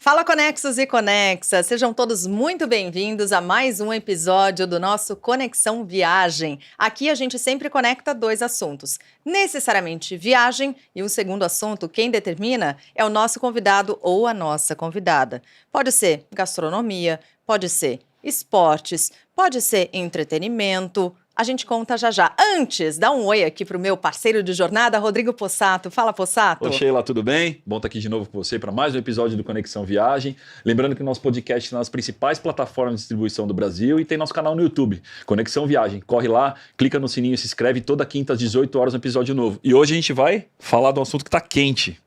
Fala Conexos e Conexas, sejam todos muito bem-vindos a mais um episódio do nosso Conexão Viagem. Aqui a gente sempre conecta dois assuntos, necessariamente viagem e o segundo assunto, quem determina é o nosso convidado ou a nossa convidada. Pode ser gastronomia, pode ser esportes, pode ser entretenimento. A gente conta já já. Antes, dá um oi aqui pro meu parceiro de jornada, Rodrigo Possato. Fala, Possato. Oi, Sheila, tudo bem? Bom estar aqui de novo com você para mais um episódio do Conexão Viagem. Lembrando que o nosso podcast está nas principais plataformas de distribuição do Brasil e tem nosso canal no YouTube, Conexão Viagem. Corre lá, clica no sininho, se inscreve toda quinta às 18 horas um episódio novo. E hoje a gente vai falar de um assunto que está quente.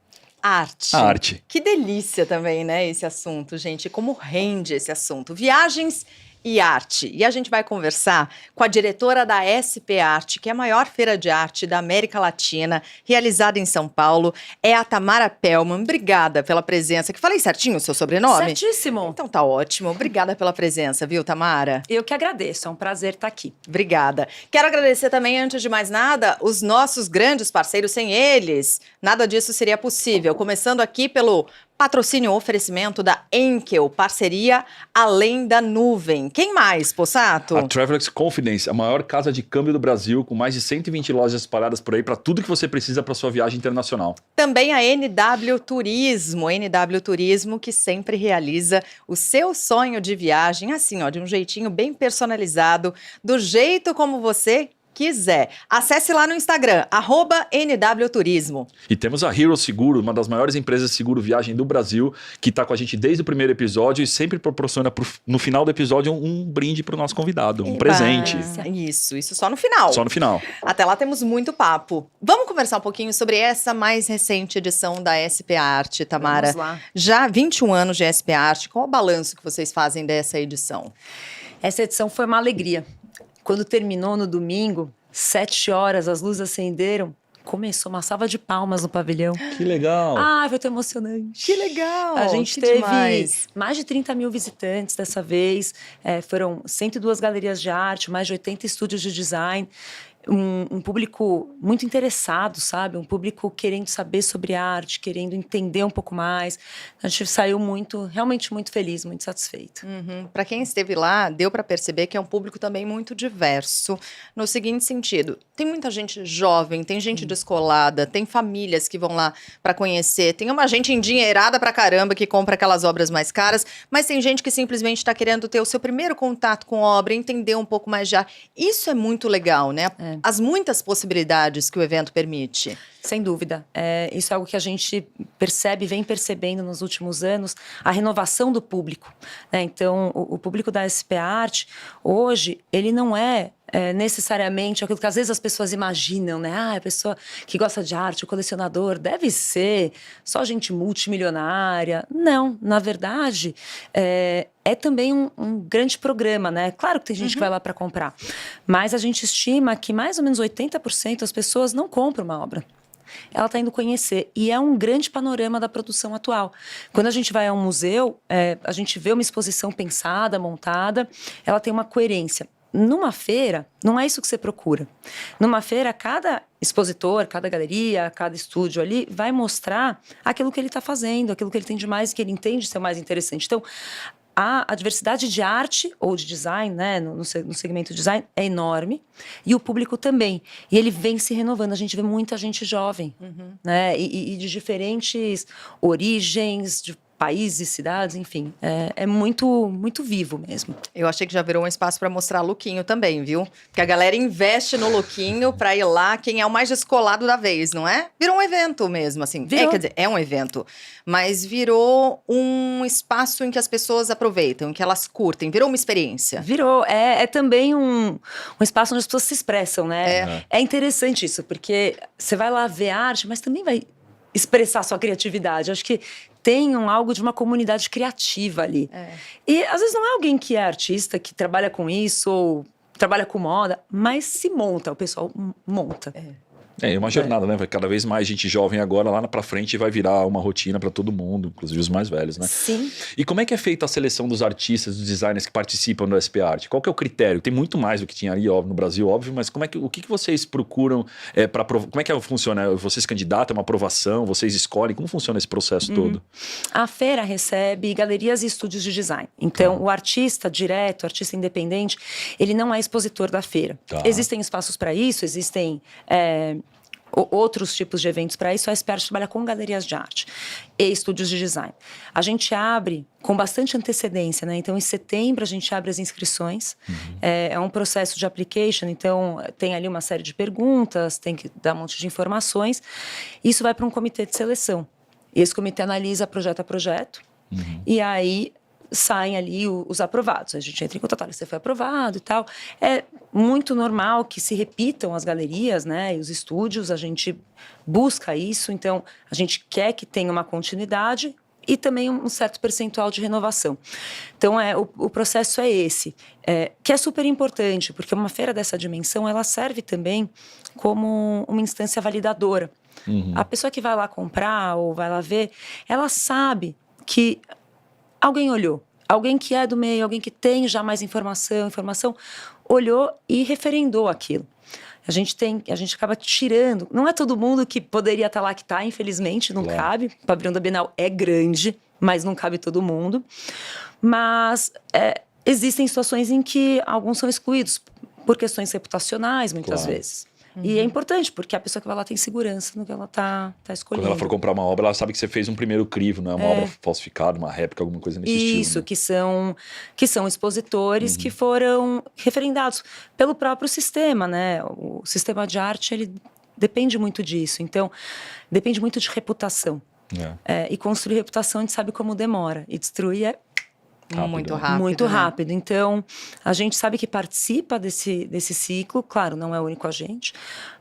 Arte. A arte. Que delícia também, né, esse assunto, gente. Como rende esse assunto. Viagens e arte. E a gente vai conversar com a diretora da SP Arte, que é a maior feira de arte da América Latina, realizada em São Paulo. É a Tamara Pellman. Obrigada pela presença. Que falei certinho o seu sobrenome? Certíssimo. Então tá ótimo. Obrigada pela presença, viu, Tamara? Eu que agradeço, é um prazer estar aqui. Obrigada. Quero agradecer também, antes de mais nada, os nossos grandes parceiros. Sem eles, nada disso seria possível. Começando aqui pelo patrocínio e oferecimento da Enkel, parceria Além da Nuvem. Quem mais, Possato? A Travelex Confidence, a maior casa de câmbio do Brasil, com mais de 120 lojas espalhadas por aí para tudo que você precisa para sua viagem internacional. Também a NW Turismo, que sempre realiza o seu sonho de viagem, assim, ó, de um jeitinho bem personalizado, do jeito como você quiser. Acesse lá no Instagram, @NWTurismo. E temos a Hero Seguro, uma das maiores empresas de seguro viagem do Brasil, que está com a gente desde o primeiro episódio e sempre proporciona no final do episódio um brinde para o nosso convidado, um presente. Isso só no final. Só no final. Até lá temos muito papo. Vamos conversar um pouquinho sobre essa mais recente edição da SP Arte, Tamara. Vamos lá. Já 21 anos de SP Arte, qual o balanço que vocês fazem dessa edição? Essa edição foi uma alegria. Quando terminou no domingo, 7 horas, as luzes acenderam, começou uma salva de palmas no pavilhão. Que legal! Ah, foi tão emocionante. Que legal! A gente que teve demais. mais de 30 mil visitantes dessa vez, foram 102 galerias de arte, mais de 80 estúdios de design, um público muito interessado, sabe? Um público querendo saber sobre arte, querendo entender um pouco mais. A gente saiu realmente muito feliz, muito satisfeito. Para quem esteve lá, deu para perceber que é um público também muito diverso, no seguinte sentido: tem muita gente jovem, tem gente descolada, tem famílias que vão lá para conhecer, tem uma gente endinheirada pra caramba que compra aquelas obras mais caras, mas tem gente que simplesmente está querendo ter o seu primeiro contato com obra, entender um pouco mais de arte. Isso é muito legal, né? As muitas possibilidades que o evento permite. Sem dúvida. Isso é algo que a gente vem percebendo nos últimos anos, a renovação do público, né? Então, o público da SP Arte, hoje, ele não é necessariamente aquilo que às vezes as pessoas imaginam, né? Ah, a pessoa que gosta de arte, o colecionador, deve ser só gente multimilionária. Não, na verdade, é também um grande programa, né? Claro que tem gente que vai lá para comprar, mas a gente estima que mais ou menos 80% das pessoas não compram uma obra. Ela está indo conhecer, e é um grande panorama da produção atual. Quando a gente vai a um museu, a gente vê uma exposição pensada, montada, ela tem uma coerência. Numa feira, não é isso que você procura. Numa feira, cada expositor, cada galeria, cada estúdio ali vai mostrar aquilo que ele está fazendo, aquilo que ele tem de mais, que ele entende ser mais interessante. Então, a diversidade de arte ou de design, né, no segmento design, é enorme, e o público também. E ele vem se renovando. A gente vê muita gente jovem, né, e de diferentes origens, de países, cidades, enfim. É muito, muito vivo mesmo. Eu achei que já virou um espaço para mostrar lookinho também, viu? Porque a galera investe no lookinho para ir lá quem é o mais descolado da vez, não é? Virou um evento mesmo, assim. Virou. Quer dizer, é um evento. Mas virou um espaço em que as pessoas aproveitam, em que elas curtem. Virou uma experiência. Virou. É também um espaço onde as pessoas se expressam, né? É interessante isso, porque você vai lá ver arte, mas também vai expressar sua criatividade. Acho que tem algo de uma comunidade criativa ali. E às vezes não é alguém que é artista, que trabalha com isso, ou trabalha com moda, mas se monta, o pessoal monta. É uma jornada, né? Vai cada vez mais gente jovem agora, lá pra frente vai virar uma rotina para todo mundo, inclusive os mais velhos, né? Sim. E como é que é feita a seleção dos artistas, dos designers que participam do SP Art? Qual que é o critério? Tem muito mais do que tinha ali, óbvio, no Brasil, óbvio, mas o que vocês procuram como é que funciona? Vocês candidatam, é uma aprovação, vocês escolhem, como funciona esse processo todo? A feira recebe galerias e estúdios de design. Então, o artista direto, o artista independente, ele não é expositor da feira. Tá. Existem espaços para isso, existem outros tipos de eventos para isso. A SP Art trabalha com galerias de arte e estúdios de design. A gente abre com bastante antecedência, né? Então, em setembro, a gente abre as inscrições. É um processo de application, então tem ali uma série de perguntas, tem que dar um monte de informações. Isso vai para um comitê de seleção. E esse comitê analisa projeto a projeto. E aí saem ali os aprovados. A gente entra em contato, olha, você foi aprovado e tal. É muito normal que se repitam as galerias, né, e os estúdios, a gente busca isso, então a gente quer que tenha uma continuidade e também um certo percentual de renovação. Então, o processo é esse, que é super importante, porque uma feira dessa dimensão, ela serve também como uma instância validadora. A pessoa que vai lá comprar ou vai lá ver, ela sabe que alguém olhou, alguém que é do meio, alguém que tem já mais informação, olhou e referendou aquilo. A gente acaba tirando, não é todo mundo que poderia estar lá que está, infelizmente, não cabe. O pavilhão da Bienal é grande, mas não cabe todo mundo. Mas existem situações em que alguns são excluídos por questões reputacionais, muitas vezes. E é importante, porque a pessoa que vai lá tem segurança no que ela tá escolhendo. Quando ela for comprar uma obra, ela sabe que você fez um primeiro crivo, não é uma obra falsificada, uma réplica, alguma coisa nesse estilo. Isso, né? que são expositores que foram referendados pelo próprio sistema, né? O sistema de arte, ele depende muito disso. Então, depende muito de reputação. E construir reputação, a gente sabe como demora. E destruir é muito rápido. Muito né? rápido. Então, a gente sabe que participa desse ciclo. Claro, não é o único agente,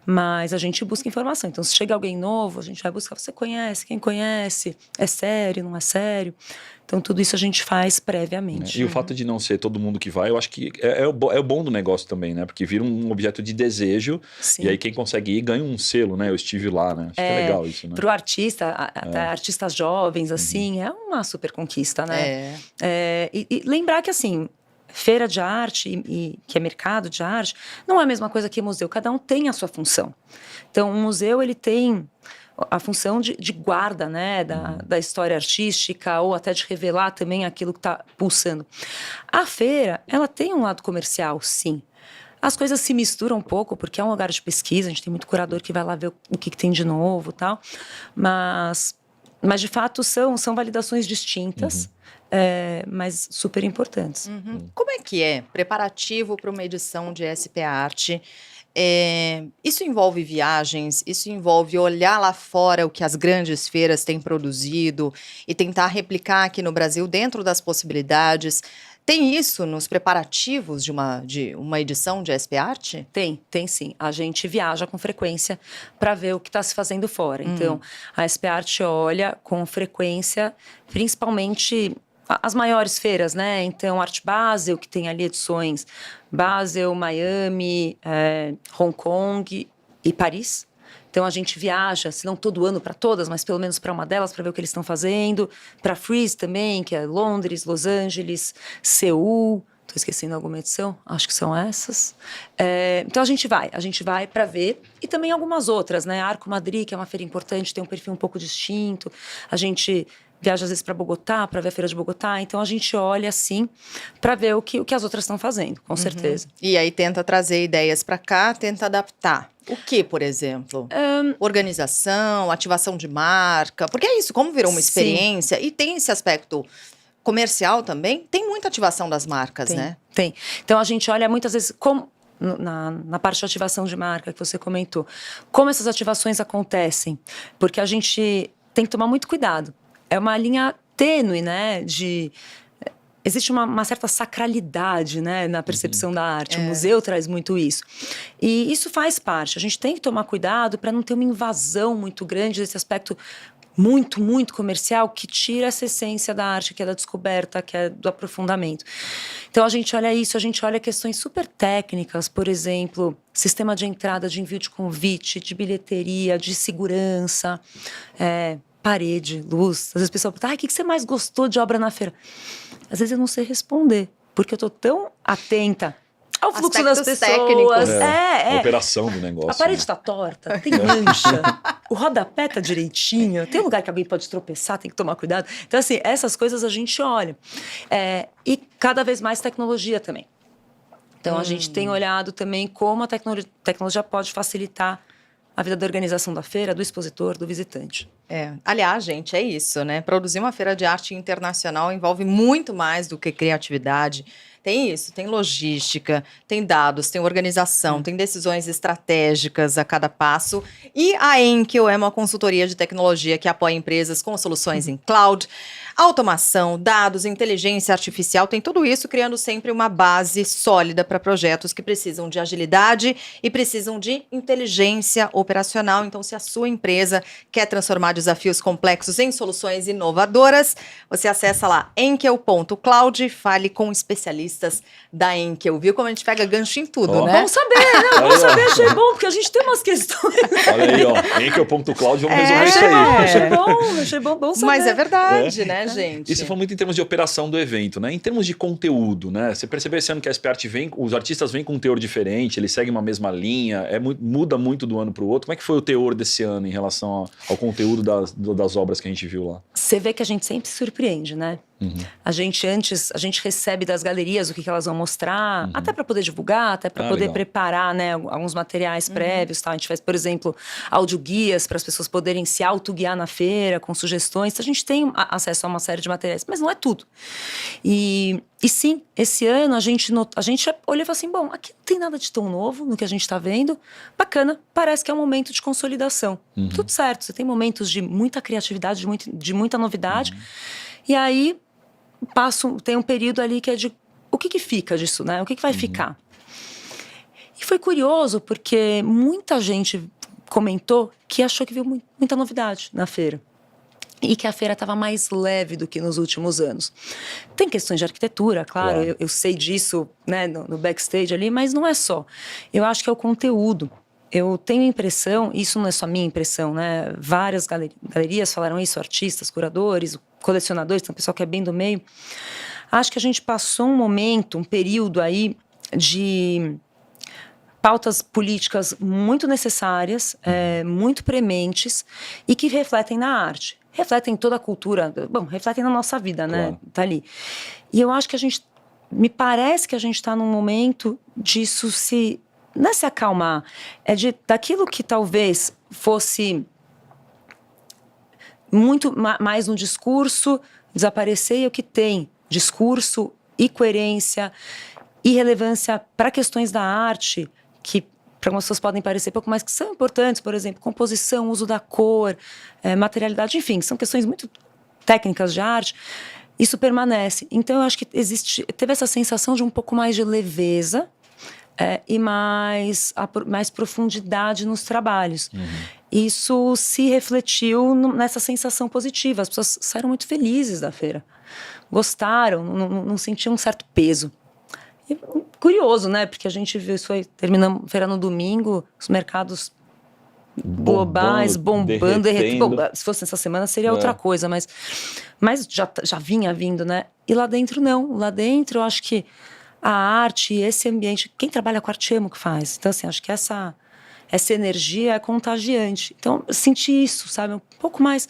mas a gente busca informação. Então, se chega alguém novo, a gente vai buscar. Você conhece? Quem conhece? É sério? Não é sério? Então, tudo isso a gente faz previamente. E o fato de não ser todo mundo que vai, eu acho que é o bom do negócio também, né? Porque vira um objeto de desejo. Sim. E aí quem consegue ir ganha um selo, né? Eu estive lá, né? Acho que é legal isso, né? Para o artista, até artistas jovens, assim, é uma super conquista, né? E lembrar que, assim, feira de arte e que é mercado de arte, não é a mesma coisa que museu. Cada um tem a sua função. Então, um museu, ele tem a função de guarda, né, da história artística, ou até de revelar também aquilo que está pulsando. A feira, ela tem um lado comercial, sim. As coisas se misturam um pouco, porque é um lugar de pesquisa, a gente tem muito curador que vai lá ver o que tem de novo e tal, mas de fato são validações distintas, mas super importantes. Como é que é preparativo para uma edição de SP Arte? Isso envolve viagens, isso envolve olhar lá fora o que as grandes feiras têm produzido e tentar replicar aqui no Brasil dentro das possibilidades. Tem isso nos preparativos de uma edição de SP Arte? Tem sim. A gente viaja com frequência para ver o que está se fazendo fora. Então, a SP Arte olha com frequência, principalmente as maiores feiras, né? Então, Art Basel, que tem ali edições Basel, Miami, Hong Kong e Paris. Então, a gente viaja, se não todo ano para todas, mas pelo menos para uma delas, para ver o que eles estão fazendo. Para Frieze também, que é Londres, Los Angeles, Seul. Estou esquecendo alguma edição? Acho que são essas. Então, a gente vai para ver. E também algumas outras, né? Arco Madrid, que é uma feira importante, tem um perfil um pouco distinto. A gente viaja às vezes para Bogotá, para ver a feira de Bogotá. Então, a gente olha, assim, para ver o que as outras estão fazendo, com certeza. E aí tenta trazer ideias para cá, tenta adaptar. O que, por exemplo? Organização, ativação de marca. Porque é isso, como virou uma experiência, e tem esse aspecto comercial também, tem muita ativação das marcas, né? Tem. Então, a gente olha muitas vezes como na parte de ativação de marca que você comentou, como essas ativações acontecem. Porque a gente tem que tomar muito cuidado. É uma linha tênue, né, existe uma certa sacralidade, né, na percepção da arte. O museu traz muito isso. E isso faz parte. A gente tem que tomar cuidado para não ter uma invasão muito grande desse aspecto muito, muito comercial, que tira essa essência da arte, que é da descoberta, que é do aprofundamento. Então a gente olha isso, a gente olha questões super técnicas, por exemplo, sistema de entrada, de envio de convite, de bilheteria, de segurança, parede, luz. Às vezes a pessoa pergunta, o que você mais gostou de obra na feira? Às vezes eu não sei responder, porque eu estou tão atenta ao fluxo das Aspectos pessoas. técnicos. A operação do negócio. A parede está torta, tem mancha, o rodapé tá direitinho, tem um lugar que alguém pode tropeçar, tem que tomar cuidado. Então, assim, essas coisas a gente olha. E cada vez mais tecnologia também. Então, a gente tem olhado também como a tecnologia pode facilitar a vida da organização da feira, do expositor, do visitante. Aliás, gente, é isso, né? Produzir uma feira de arte internacional envolve muito mais do que criatividade. Tem isso, tem logística, tem dados, tem organização, tem decisões estratégicas a cada passo. E a Enkel é uma consultoria de tecnologia que apoia empresas com soluções em cloud, automação, dados, inteligência artificial, tem tudo isso criando sempre uma base sólida para projetos que precisam de agilidade e precisam de inteligência operacional. Então, se a sua empresa quer transformar desafios complexos em soluções inovadoras, você acessa lá enkel.cloud, fale com especialistas da Enkel. Viu como a gente pega gancho em tudo, né? Vamos saber, vamos saber, achei bom, porque a gente tem umas questões. Olha aí, ó, enkel.cloud, vamos resolver isso aí. Achei bom saber. Mas é verdade, né, gente? E você falou muito em termos de operação do evento, né? Em termos de conteúdo, né? Você percebeu esse ano que a SP Art os artistas vêm com um teor diferente, eles seguem uma mesma linha, muda muito do ano para o outro. Como é que foi o teor desse ano em relação ao conteúdo das obras que a gente viu lá? Você vê que a gente sempre se surpreende, né? A gente recebe das galerias o que elas vão mostrar, até para poder divulgar, até para poder preparar, né, alguns materiais prévios, tá? A gente faz, por exemplo, audioguias para as pessoas poderem se autoguiar na feira com sugestões. A gente tem acesso a uma série de materiais, mas não é tudo. E sim, esse ano a gente olhou e falou assim, bom, aqui não tem nada de tão novo no que a gente está vendo, bacana, parece que é um momento de consolidação. Tudo certo, você tem momentos de muita criatividade, de muita novidade, e aí tem um período ali que é de o que fica disso, né? O que vai ficar? E foi curioso porque muita gente comentou que achou que viu muita novidade na feira. E que a feira estava mais leve do que nos últimos anos. Tem questões de arquitetura, claro. Eu sei disso, né, no backstage ali, mas não é só. Eu acho que é o conteúdo. Eu tenho a impressão, isso não é só minha impressão, né? Várias galerias falaram isso, artistas, curadores, colecionadores, tem um pessoal que é bem do meio. Acho que a gente passou um período aí de pautas políticas muito necessárias, muito prementes e que refletem na arte. Refletem toda a cultura, refletem na nossa vida, né? Claro. Tá ali. E eu acho que me parece que a gente está num momento disso não é se acalmar, daquilo que talvez fosse muito mais no discurso, desaparecer, e o que tem discurso e coerência e relevância para questões da arte, que para algumas pessoas podem parecer pouco mais, que são importantes, por exemplo, composição, uso da cor, materialidade, enfim, são questões muito técnicas de arte, isso permanece. Então, eu acho que teve essa sensação de um pouco mais de leveza e mais profundidade nos trabalhos. Isso se refletiu nessa sensação positiva. As pessoas saíram muito felizes da feira. Gostaram, não sentiam um certo peso. E, curioso, né? Porque a gente viu isso terminamos a feira no domingo, os mercados globais bombando, derretendo. Bom, se fosse nessa semana seria outra coisa, mas já vinha vindo, né? E lá dentro não. Lá dentro eu acho que a arte, esse ambiente, quem trabalha com arte ama o que faz. Então, assim, acho que essa energia é contagiante. Então, eu senti isso, sabe? Um pouco mais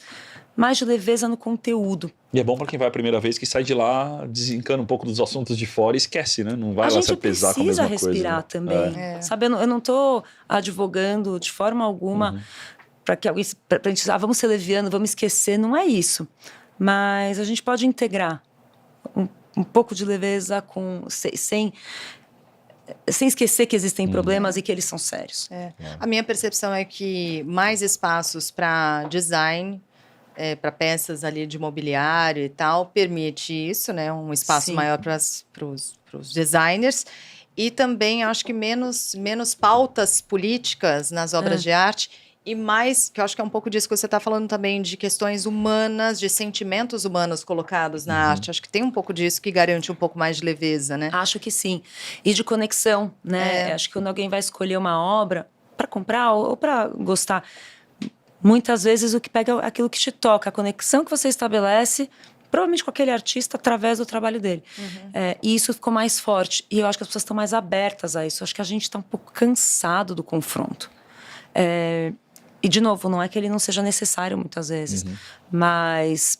de leveza no conteúdo. E é bom para quem vai a primeira vez, que sai de lá, desencana um pouco dos assuntos de fora e esquece, né? Não vai lá se pesar com a mesma coisa. A gente precisa respirar também. Sabe, eu não estou advogando de forma alguma para que alguém... Pra gente vamos ser leviano, vamos esquecer. Não é isso. Mas a gente pode integrar um pouco de leveza sem esquecer que existem problemas e que eles são sérios. A minha percepção é que mais espaços para design, para peças ali de mobiliário e tal, permite isso, né? Um espaço maior para os designers. E também acho que menos pautas políticas nas obras de arte E mais, que eu acho que é um pouco disso que você está falando também, de questões humanas, de sentimentos humanos colocados na arte. Acho que tem um pouco disso que garante um pouco mais de leveza, né? Acho que sim. E de conexão, né? Acho que quando alguém vai escolher uma obra para comprar ou para gostar, muitas vezes o que pega é aquilo que te toca, a conexão que você estabelece, provavelmente com aquele artista, através do trabalho dele. E isso ficou mais forte. E eu acho que as pessoas estão mais abertas a isso. Eu acho que a gente está um pouco cansado do confronto. E, de novo, não é que ele não seja necessário muitas vezes, mas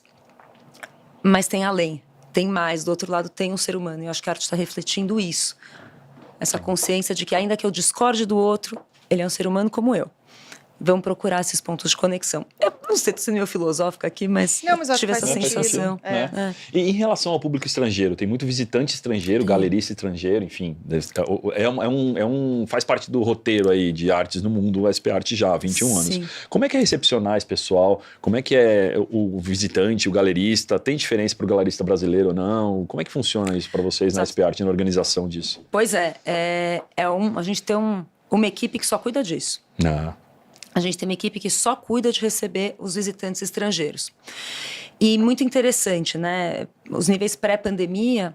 tem além, tem mais. Do outro lado tem um ser humano, e eu acho que a arte está refletindo isso. Essa consciência de que, ainda que eu discorde do outro, ele é um ser humano como eu. Vamos procurar esses pontos de conexão. Eu não sei se meio filosófica aqui, mas Não, mas acho tive que essa faz sentido. sensação. E em relação ao público estrangeiro, tem muito visitante estrangeiro, galerista estrangeiro, enfim. Faz parte do roteiro aí de artes no mundo, o SP Arte já há 21 anos. Como é que é recepcionar esse pessoal? Como é que é o visitante, o galerista? Tem diferença para o galerista brasileiro ou não? Como é que funciona isso para vocês na SP Arte, na organização disso? Pois a gente tem uma equipe que só cuida disso. A gente tem uma equipe que só cuida de receber os visitantes estrangeiros. E muito interessante, né? Os níveis pré-pandemia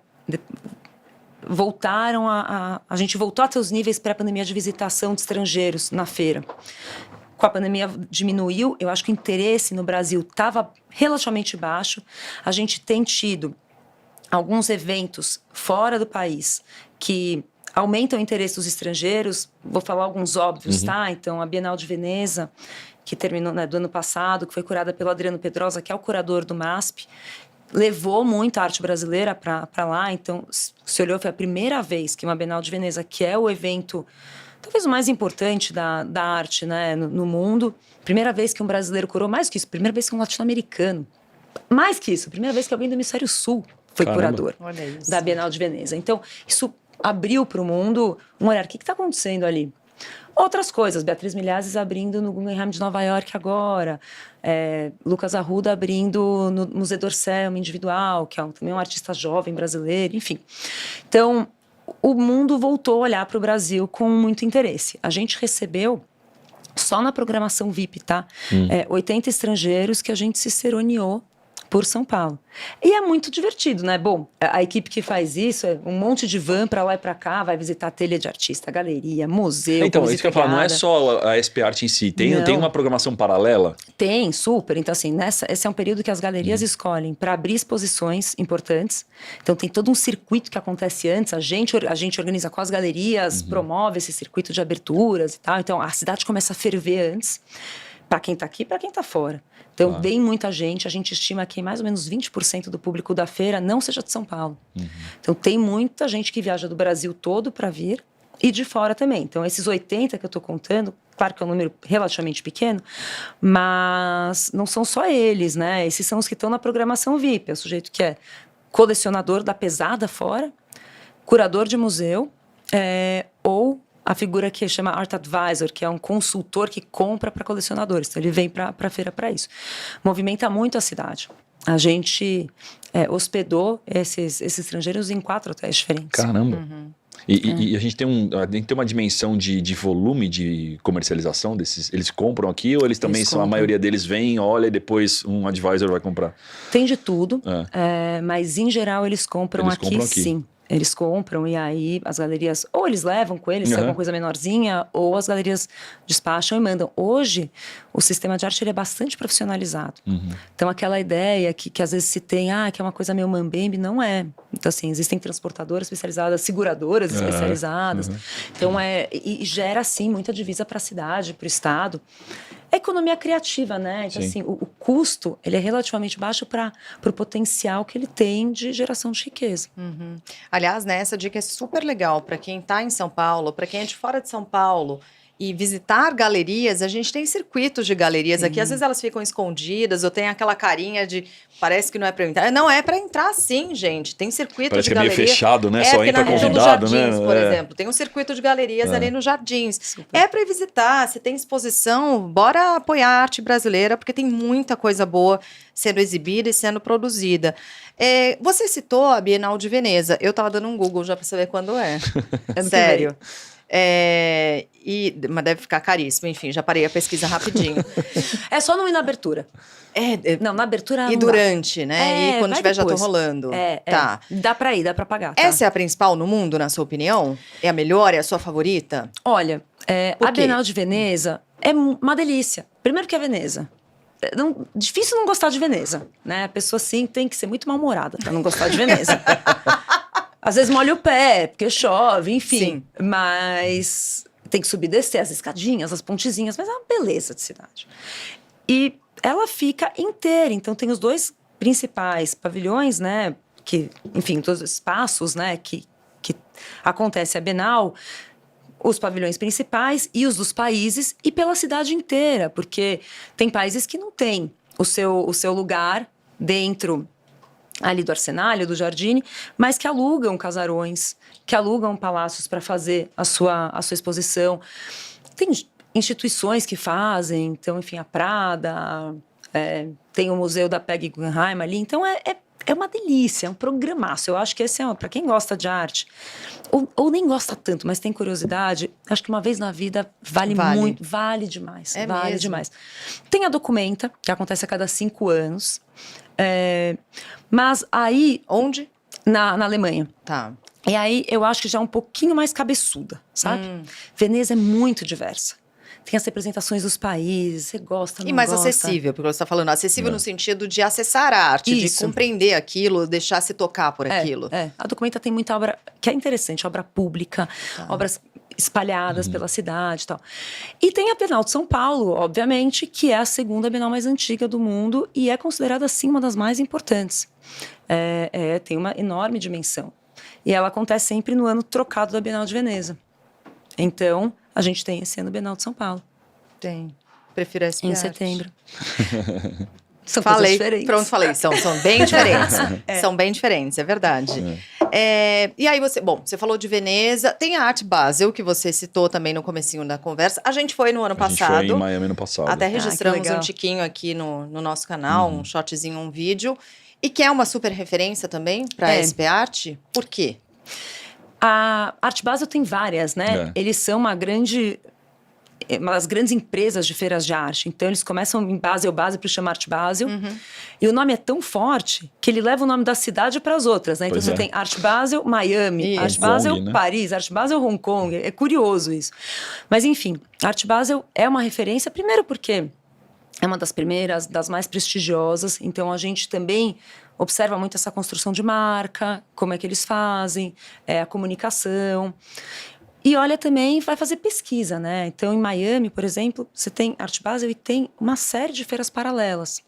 voltaram a gente voltou a ter os níveis pré-pandemia de visitação de estrangeiros na feira. Com a pandemia diminuiu, eu acho que o interesse no Brasil estava relativamente baixo. A gente tem tido alguns eventos fora do país que aumentam o interesse dos estrangeiros. Vou falar alguns óbvios, tá? Então, a Bienal de Veneza, que terminou, né, do ano passado, que foi curada pelo Adriano Pedrosa, que é o curador do MASP, levou muito a arte brasileira para lá. Então, se olhou, foi a primeira vez que uma Bienal de Veneza, que é o evento talvez o mais importante da arte, né, no mundo, primeira vez que um brasileiro curou, mais que isso, primeira vez que um latino-americano, mais que isso, primeira vez que alguém do Hemisfério Sul foi curador da Bienal de Veneza. Então, isso abriu para o mundo um olhar. O que está acontecendo ali? Outras coisas. Beatriz Milhazes abrindo no Guggenheim de Nova York agora. Lucas Arruda abrindo no Museu d'Orsay, uma individual, que é também um artista jovem brasileiro, enfim. Então, o mundo voltou a olhar para o Brasil com muito interesse. A gente recebeu, só na programação VIP, tá? 80 estrangeiros que a gente ciceroneou por São Paulo. E é muito divertido, né? Bom, a equipe que faz isso é um monte de van pra lá e pra cá, vai visitar ateliê de artista, galeria, museu. Então, isso que eu ia falar, não é só a SP Arte em si, tem uma programação paralela? Tem, super. Então, assim, esse é um período que as galerias escolhem para abrir exposições importantes. Então, tem todo um circuito que acontece antes, a gente organiza com as galerias, promove esse circuito de aberturas e tal. Então, a cidade começa a ferver antes, para quem está aqui e para quem está fora. Então, vem muita gente. A gente estima que mais ou menos 20% do público da feira não seja de São Paulo. Então, tem muita gente que viaja do Brasil todo para vir e de fora também. Então, esses 80 que eu estou contando, claro que é um número relativamente pequeno, mas não são só eles, né? Esses são os que estão na programação VIP. É o sujeito que é colecionador da pesada fora, curador de museu, ou a figura que chama Art Advisor, que é um consultor que compra para colecionadores. Então, ele vem para a feira para isso. Movimenta muito a cidade. A gente hospedou esses estrangeiros em 4 hotéis diferentes. Caramba! E a gente tem uma dimensão de volume de comercialização desses. Eles compram aqui ou eles também são, a maioria deles vem, olha e depois um advisor vai comprar? Tem de tudo, mas em geral eles compram aqui, sim. Eles compram e aí as galerias, ou eles levam com eles, se é alguma coisa menorzinha, ou as galerias despacham e mandam. Hoje, o sistema de arte ele é bastante profissionalizado. Então, aquela ideia que às vezes se tem, que é uma coisa meio mambembe, não é. Então, assim, existem transportadoras especializadas, seguradoras especializadas. Então, e gera, sim, muita divisa para a cidade, para o estado. É economia criativa, né? Então, assim, o custo, ele é relativamente baixo para o potencial que ele tem de geração de riqueza. Aliás, né, essa dica é super legal para quem está em São Paulo, para quem é de fora de São Paulo. E visitar galerias, a gente tem circuitos de galerias aqui, às vezes elas ficam escondidas, ou tem aquela carinha de, parece que não é para entrar. Não, é para entrar sim, gente, tem circuito parece de galeria. Parece que é meio fechado, né? Só entra convidado, né? Jardins, por exemplo, tem um circuito de galerias ali nos Jardins. Super. É para visitar, se tem exposição, bora apoiar a arte brasileira, porque tem muita coisa boa sendo exibida e sendo produzida. Você citou a Bienal de Veneza, eu estava dando um Google já para saber quando é. Sério. Mas deve ficar caríssimo, enfim, já parei a pesquisa rapidinho. É só não ir na abertura. Não, na abertura E durante, né? E quando tiver depois. já tô rolando. Tá. Dá pra ir, dá pra pagar. Tá? Essa é a principal no mundo, na sua opinião? É a melhor? É a sua favorita? Olha, Por a quê? Bienal de Veneza é uma delícia. Primeiro que é Veneza. Difícil não gostar de Veneza, né? A pessoa, sim, tem que ser muito mal-humorada pra não gostar de Veneza. Às vezes molha o pé, porque chove, enfim. Sim. Mas tem que subir e descer as escadinhas, as pontezinhas. Mas é uma beleza de cidade. E ela fica inteira. Então, tem os 2 principais pavilhões, né? Que, enfim, todos os espaços, né? Que acontece a Bienal. Os pavilhões principais e os dos países. E pela cidade inteira. Porque tem países que não têm o seu lugar dentro ali do Arsenale, do Jardine, mas que alugam casarões, que alugam palácios para fazer a sua exposição. Tem instituições que fazem, então, enfim, a Prada, tem o Museu da Peggy Guggenheim ali, então é uma delícia, é um programaço. Eu acho que esse para quem gosta de arte, ou nem gosta tanto, mas tem curiosidade, acho que uma vez na vida vale muito, vale demais, vale mesmo? demais. Tem a Documenta, que acontece a cada 5 anos, mas aí... Onde? Na Alemanha. Tá. E aí eu acho que já é um pouquinho mais cabeçuda, sabe? Veneza é muito diversa. Tem as representações dos países, você gosta, não E mais gosta. acessível, porque você está falando acessível no sentido de acessar a arte, Isso. de compreender aquilo, deixar se tocar por aquilo. A Documenta tem muita obra que é interessante, obra pública, obras espalhadas pela cidade e tal. E tem a Bienal de São Paulo, obviamente, que é a segunda Bienal mais antiga do mundo e é considerada, sim, uma das mais importantes. Tem uma enorme dimensão. E ela acontece sempre no ano trocado da Bienal de Veneza. Então, a gente tem esse ano Bienal de São Paulo. Tem. Prefiro a SP Em Arte. setembro. São coisas Falei, diferentes. pronto, falei. São bem diferentes. São bem diferentes, é verdade. E aí você falou de Veneza. Tem a Art Basel, que você citou também no comecinho da conversa. A gente foi no ano passado. A gente foi em Miami no passado. Até que registramos legal. um tiquinho aqui no nosso canal, um shotzinho, um vídeo. E que é uma super referência também para a SP Arte. Por quê? A Art Basel tem várias, né? Eles são uma das grandes empresas de feiras de arte. Então, eles começam em Basel para chamar Art Basel. E o nome é tão forte que ele leva o nome da cidade para as outras, né? Então, você tem Art Basel, Miami, Isso. Art Basel, Hong Kong, né? Paris, Art Basel, Hong Kong. É curioso isso. Mas, enfim, Art Basel é uma referência, primeiro porque é uma das primeiras, das mais prestigiosas. Então, a gente também observa muito essa construção de marca, como é que eles fazem, a comunicação. E olha também, vai fazer pesquisa, né? Então, em Miami, por exemplo, você tem Art Basel e tem uma série de feiras paralelas.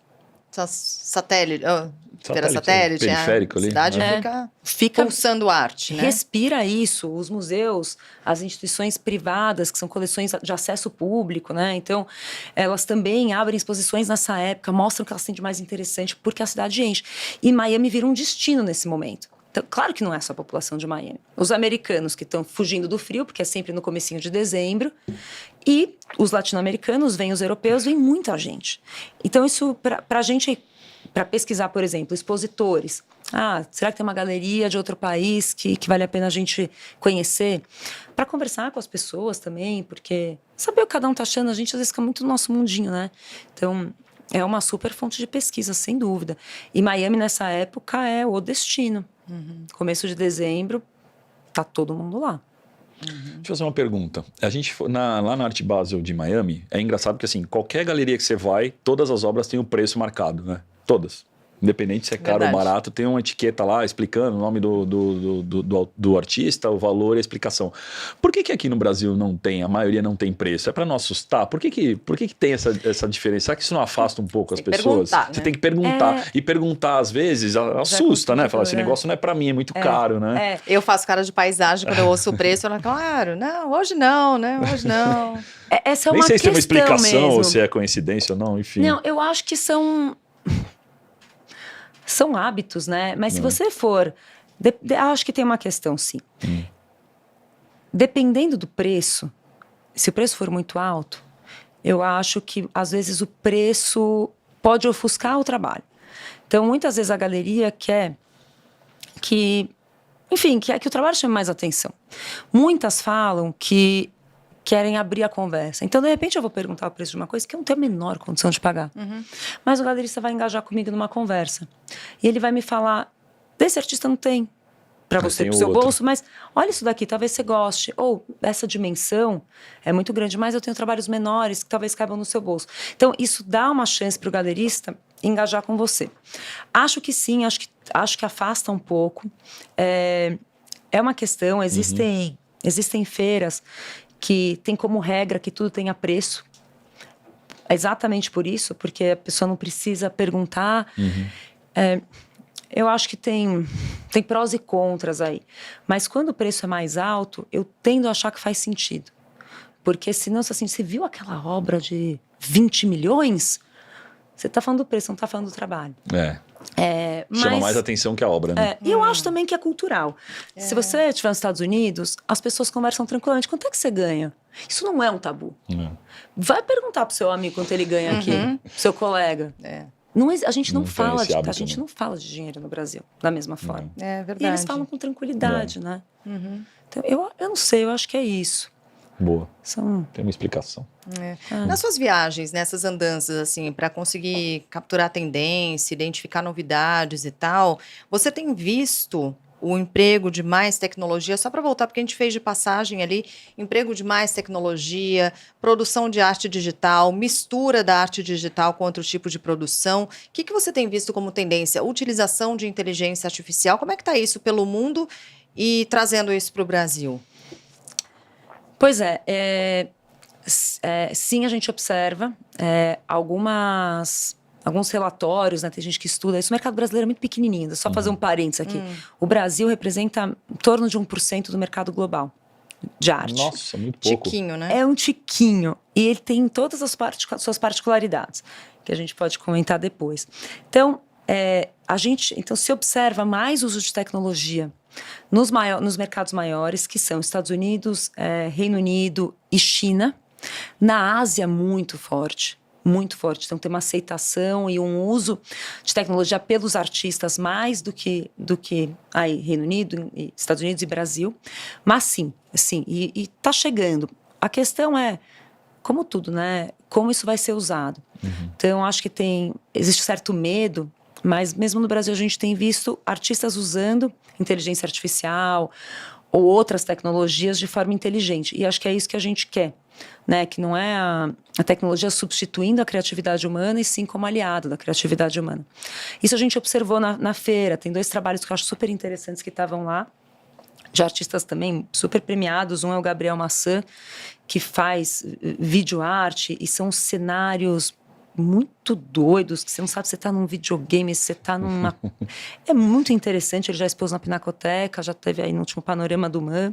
Feira satélite, periférico a ali. cidade fica pulsando arte, né? Respira isso, os museus, as instituições privadas, que são coleções de acesso público, né? Então, elas também abrem exposições nessa época, mostram o que elas têm de mais interessante, porque a cidade enche. E Miami vira um destino nesse momento. Então, claro que não é só a população de Miami. Os americanos que estão fugindo do frio, porque é sempre no comecinho de dezembro, e os latino-americanos, vêm os europeus, vem muita gente. Então, isso, para a gente, para pesquisar, por exemplo, expositores. Será que tem uma galeria de outro país que vale a pena a gente conhecer? Para conversar com as pessoas também, porque saber o que cada um está achando, a gente às vezes fica muito no nosso mundinho, né? Então, é uma super fonte de pesquisa, sem dúvida. E Miami, nessa época, é o destino. Começo de dezembro, tá todo mundo lá. Deixa eu fazer uma pergunta. A gente foi lá na Art Basel de Miami, é engraçado porque assim, qualquer galeria que você vai, todas as obras têm o preço marcado, né? Todas. Independente se é caro ou barato, tem uma etiqueta lá explicando o nome do artista, o valor e a explicação. Por que aqui no Brasil não tem, a maioria não tem preço? É para não assustar? Por que tem essa diferença? Será que isso não afasta um pouco as pessoas? Você tem que perguntar. E perguntar, às vezes, assusta, né? Falar, esse negócio não é para mim, é muito caro, né? Eu faço cara de paisagem quando eu ouço o preço, eu falo, claro, não, hoje não, né? Hoje não. Essa é Nem uma sei se tem uma explicação mesmo. ou se é coincidência ou não, enfim. Não, eu acho que são hábitos, né? Mas se você for... acho que tem uma questão, sim. Dependendo do preço, se o preço for muito alto, eu acho que, às vezes, o preço pode ofuscar o trabalho. Então, muitas vezes a galeria quer que enfim, que o trabalho chame mais atenção. Muitas falam que querem abrir a conversa. Então, de repente, eu vou perguntar o preço de uma coisa que eu não tenho a menor condição de pagar. Mas o galerista vai engajar comigo numa conversa. E ele vai me falar, desse artista não tem para você, pro seu bolso, mas olha isso daqui, talvez você goste. Ou, essa dimensão é muito grande, mas eu tenho trabalhos menores que talvez caibam no seu bolso. Então, isso dá uma chance para o galerista engajar com você. Acho que sim, acho que afasta um pouco. É uma questão, existem feiras que tem como regra que tudo tenha preço. É exatamente por isso, porque a pessoa não precisa perguntar. Eu acho que tem prós e contras aí. Mas quando o preço é mais alto, eu tendo a achar que faz sentido. Porque senão, assim, você viu aquela obra de 20 milhões? Você está falando do preço, não está falando do trabalho. Chama mais atenção que a obra, né? E eu acho também que é cultural. Se você estiver nos Estados Unidos, as pessoas conversam tranquilamente. Quanto é que você ganha? Isso não é um tabu. Vai perguntar pro seu amigo quanto ele ganha aqui, pro seu colega. A gente não fala de dinheiro no Brasil da mesma forma. É verdade. E eles falam com tranquilidade, né? Então, eu não sei, eu acho que é isso. Boa. Tem uma explicação. Nas suas viagens, nessas andanças, assim, para conseguir capturar a tendência, identificar novidades e tal, você tem visto o emprego de mais tecnologia, só para voltar, porque a gente fez de passagem ali, emprego de mais tecnologia, produção de arte digital, mistura da arte digital com outro tipo de produção. O que você tem visto como tendência? Utilização de inteligência artificial, como é que está isso pelo mundo e trazendo isso para o Brasil? Pois sim, a gente observa alguns relatórios, né? Tem gente que estuda isso. O mercado brasileiro é muito pequenininho, só fazer um parênteses aqui. O Brasil representa em torno de 1% do mercado global de arte. Nossa, muito pouco. Tiquinho, né? É um tiquinho. E ele tem todas as suas particularidades, que a gente pode comentar depois. Então, então se observa mais uso de tecnologia nos mercados maiores, que são Estados Unidos, Reino Unido e China. Na Ásia, muito forte. Muito forte. Então, tem uma aceitação e um uso de tecnologia pelos artistas mais do que aí, Reino Unido, Estados Unidos e Brasil. Mas sim, e está chegando. A questão é, como tudo, né? Como isso vai ser usado. Então, acho que existe certo medo, mas mesmo no Brasil a gente tem visto artistas usando inteligência artificial ou outras tecnologias de forma inteligente. E acho que é isso que a gente quer, né? Que não é a tecnologia substituindo a criatividade humana, e sim como aliado da criatividade humana. Isso a gente observou na feira. Tem 2 trabalhos que eu acho super interessantes que estavam lá, de artistas também super premiados. Um é o Gabriel Maçã, que faz videoarte, e são cenários muito doidos, que você não sabe se você está num videogame, se você está numa... É muito interessante, ele já expôs na Pinacoteca, já teve aí no último Panorama do MAN.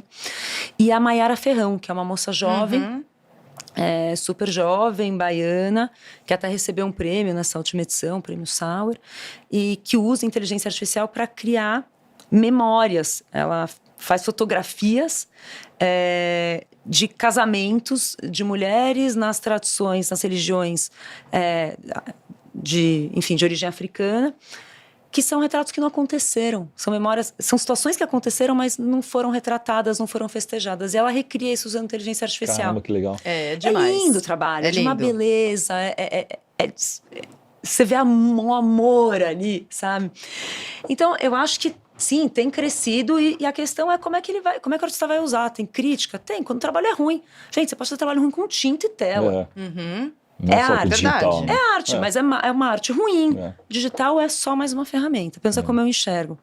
E a Maiara Ferrão, que é uma moça jovem, super jovem, baiana, que até recebeu um prêmio nessa última edição, o Prêmio Sauer, e que usa inteligência artificial para criar memórias. Ela faz fotografias de casamentos de mulheres nas tradições, nas religiões de origem africana, que são retratos que não aconteceram. São memórias, são situações que aconteceram, mas não foram retratadas, não foram festejadas. E ela recria isso usando inteligência artificial. Caramba, que legal. É demais. É lindo o trabalho, É de uma lindo. beleza. Você vê um amor ali, sabe? Então, eu acho que sim, tem crescido, e a questão é como é que o artista vai usar. Tem crítica? Tem, quando o trabalho é ruim. Gente, você pode ter trabalho ruim com tinta e tela. Não é só arte, com digital, verdade. né? É arte, mas é uma arte ruim. Digital é só mais uma ferramenta. Pensa como eu enxergo.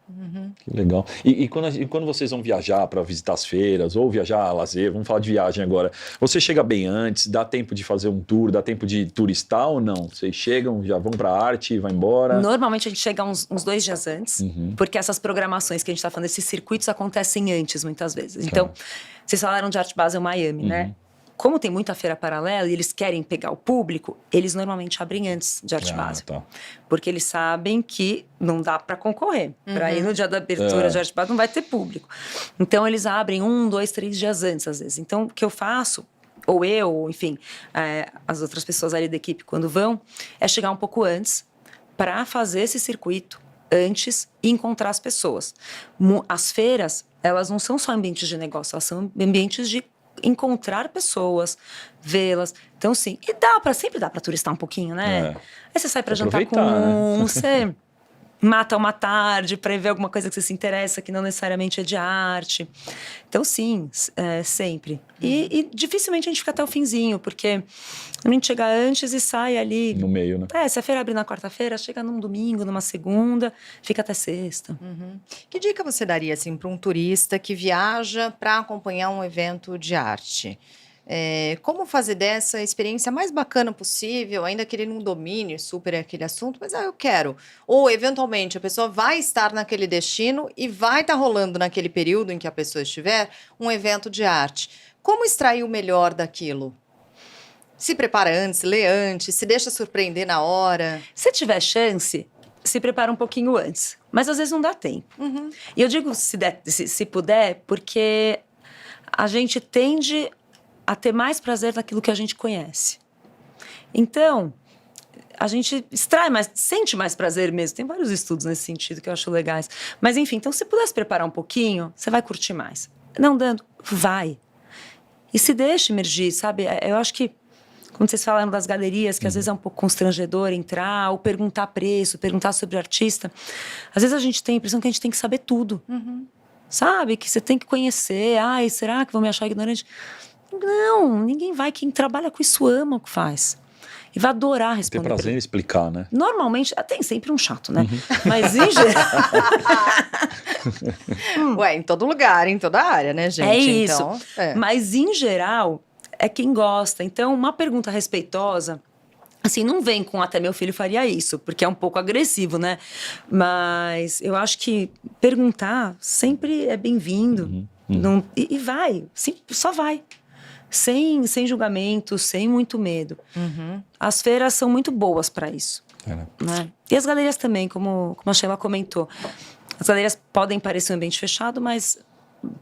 Que legal. E quando vocês vão viajar para visitar as feiras ou viajar a lazer, vamos falar de viagem agora, você chega bem antes, dá tempo de fazer um tour, dá tempo de turistar ou não? Vocês chegam, já vão para a arte e vai embora? Normalmente a gente chega uns 2 dias antes, porque essas programações que a gente está falando, esses circuitos acontecem antes, muitas vezes. Então, vocês falaram de Art Basel Miami, né? Como tem muita feira paralela e eles querem pegar o público, eles normalmente abrem antes de Art Basel. Tá. Porque eles sabem que não dá para concorrer. Para ir no dia da abertura de Art Basel não vai ter público. Então, eles abrem 1, 2, 3 dias antes, às vezes. Então, o que eu faço, ou eu, ou enfim, as outras pessoas ali da equipe, quando vão, é chegar um pouco antes para fazer esse circuito antes e encontrar as pessoas. As feiras, elas não são só ambientes de negócio, elas são ambientes de encontrar pessoas, vê-las. Então, sim, e sempre dá para turistar um pouquinho, né? Aí você sai para jantar com você mata uma tarde para ver alguma coisa que você se interessa, que não necessariamente é de arte. Então, sim, sempre. E dificilmente a gente fica até o finzinho, porque a gente chega antes e sai ali... No meio, né? Se a feira abre na quarta-feira, chega num domingo, numa segunda, fica até sexta. Que dica você daria, assim, para um turista que viaja para acompanhar um evento de arte? Como fazer dessa experiência mais bacana possível, ainda que ele não domine super aquele assunto, mas eu quero. Ou, eventualmente, a pessoa vai estar naquele destino e vai estar rolando naquele período em que a pessoa estiver um evento de arte. Como extrair o melhor daquilo? Se prepara antes, lê antes, se deixa surpreender na hora. Se tiver chance, se prepara um pouquinho antes. Mas às vezes não dá tempo. E eu digo se puder, porque a gente tende a ter mais prazer naquilo que a gente conhece. Então, a gente sente mais prazer mesmo. Tem vários estudos nesse sentido que eu acho legais. Mas enfim, então se puder se preparar um pouquinho, você vai curtir mais. Não dando, vai. E se deixa emergir, sabe? Eu acho que, quando vocês falaram das galerias, que às vezes é um pouco constrangedor entrar, ou perguntar preço, perguntar sobre o artista, às vezes a gente tem a impressão que a gente tem que saber tudo. Sabe? Que você tem que conhecer. Ai, será que vão me achar ignorante? Não, ninguém vai. Quem trabalha com isso ama o que faz. E vai adorar responder. Tem prazer em explicar, né? Normalmente, tem sempre um chato, né? Mas em geral... Ué, em todo lugar, em toda área, né, gente? É isso. Então, Mas em geral, é quem gosta. Então, uma pergunta respeitosa... Assim, não vem com até meu filho faria isso, porque é um pouco agressivo, né? Mas eu acho que perguntar sempre é bem-vindo. E vai, só vai. Sem julgamento, sem muito medo. As feiras são muito boas para isso. Né? E as galerias também, como a Sheila comentou. As galerias podem parecer um ambiente fechado, mas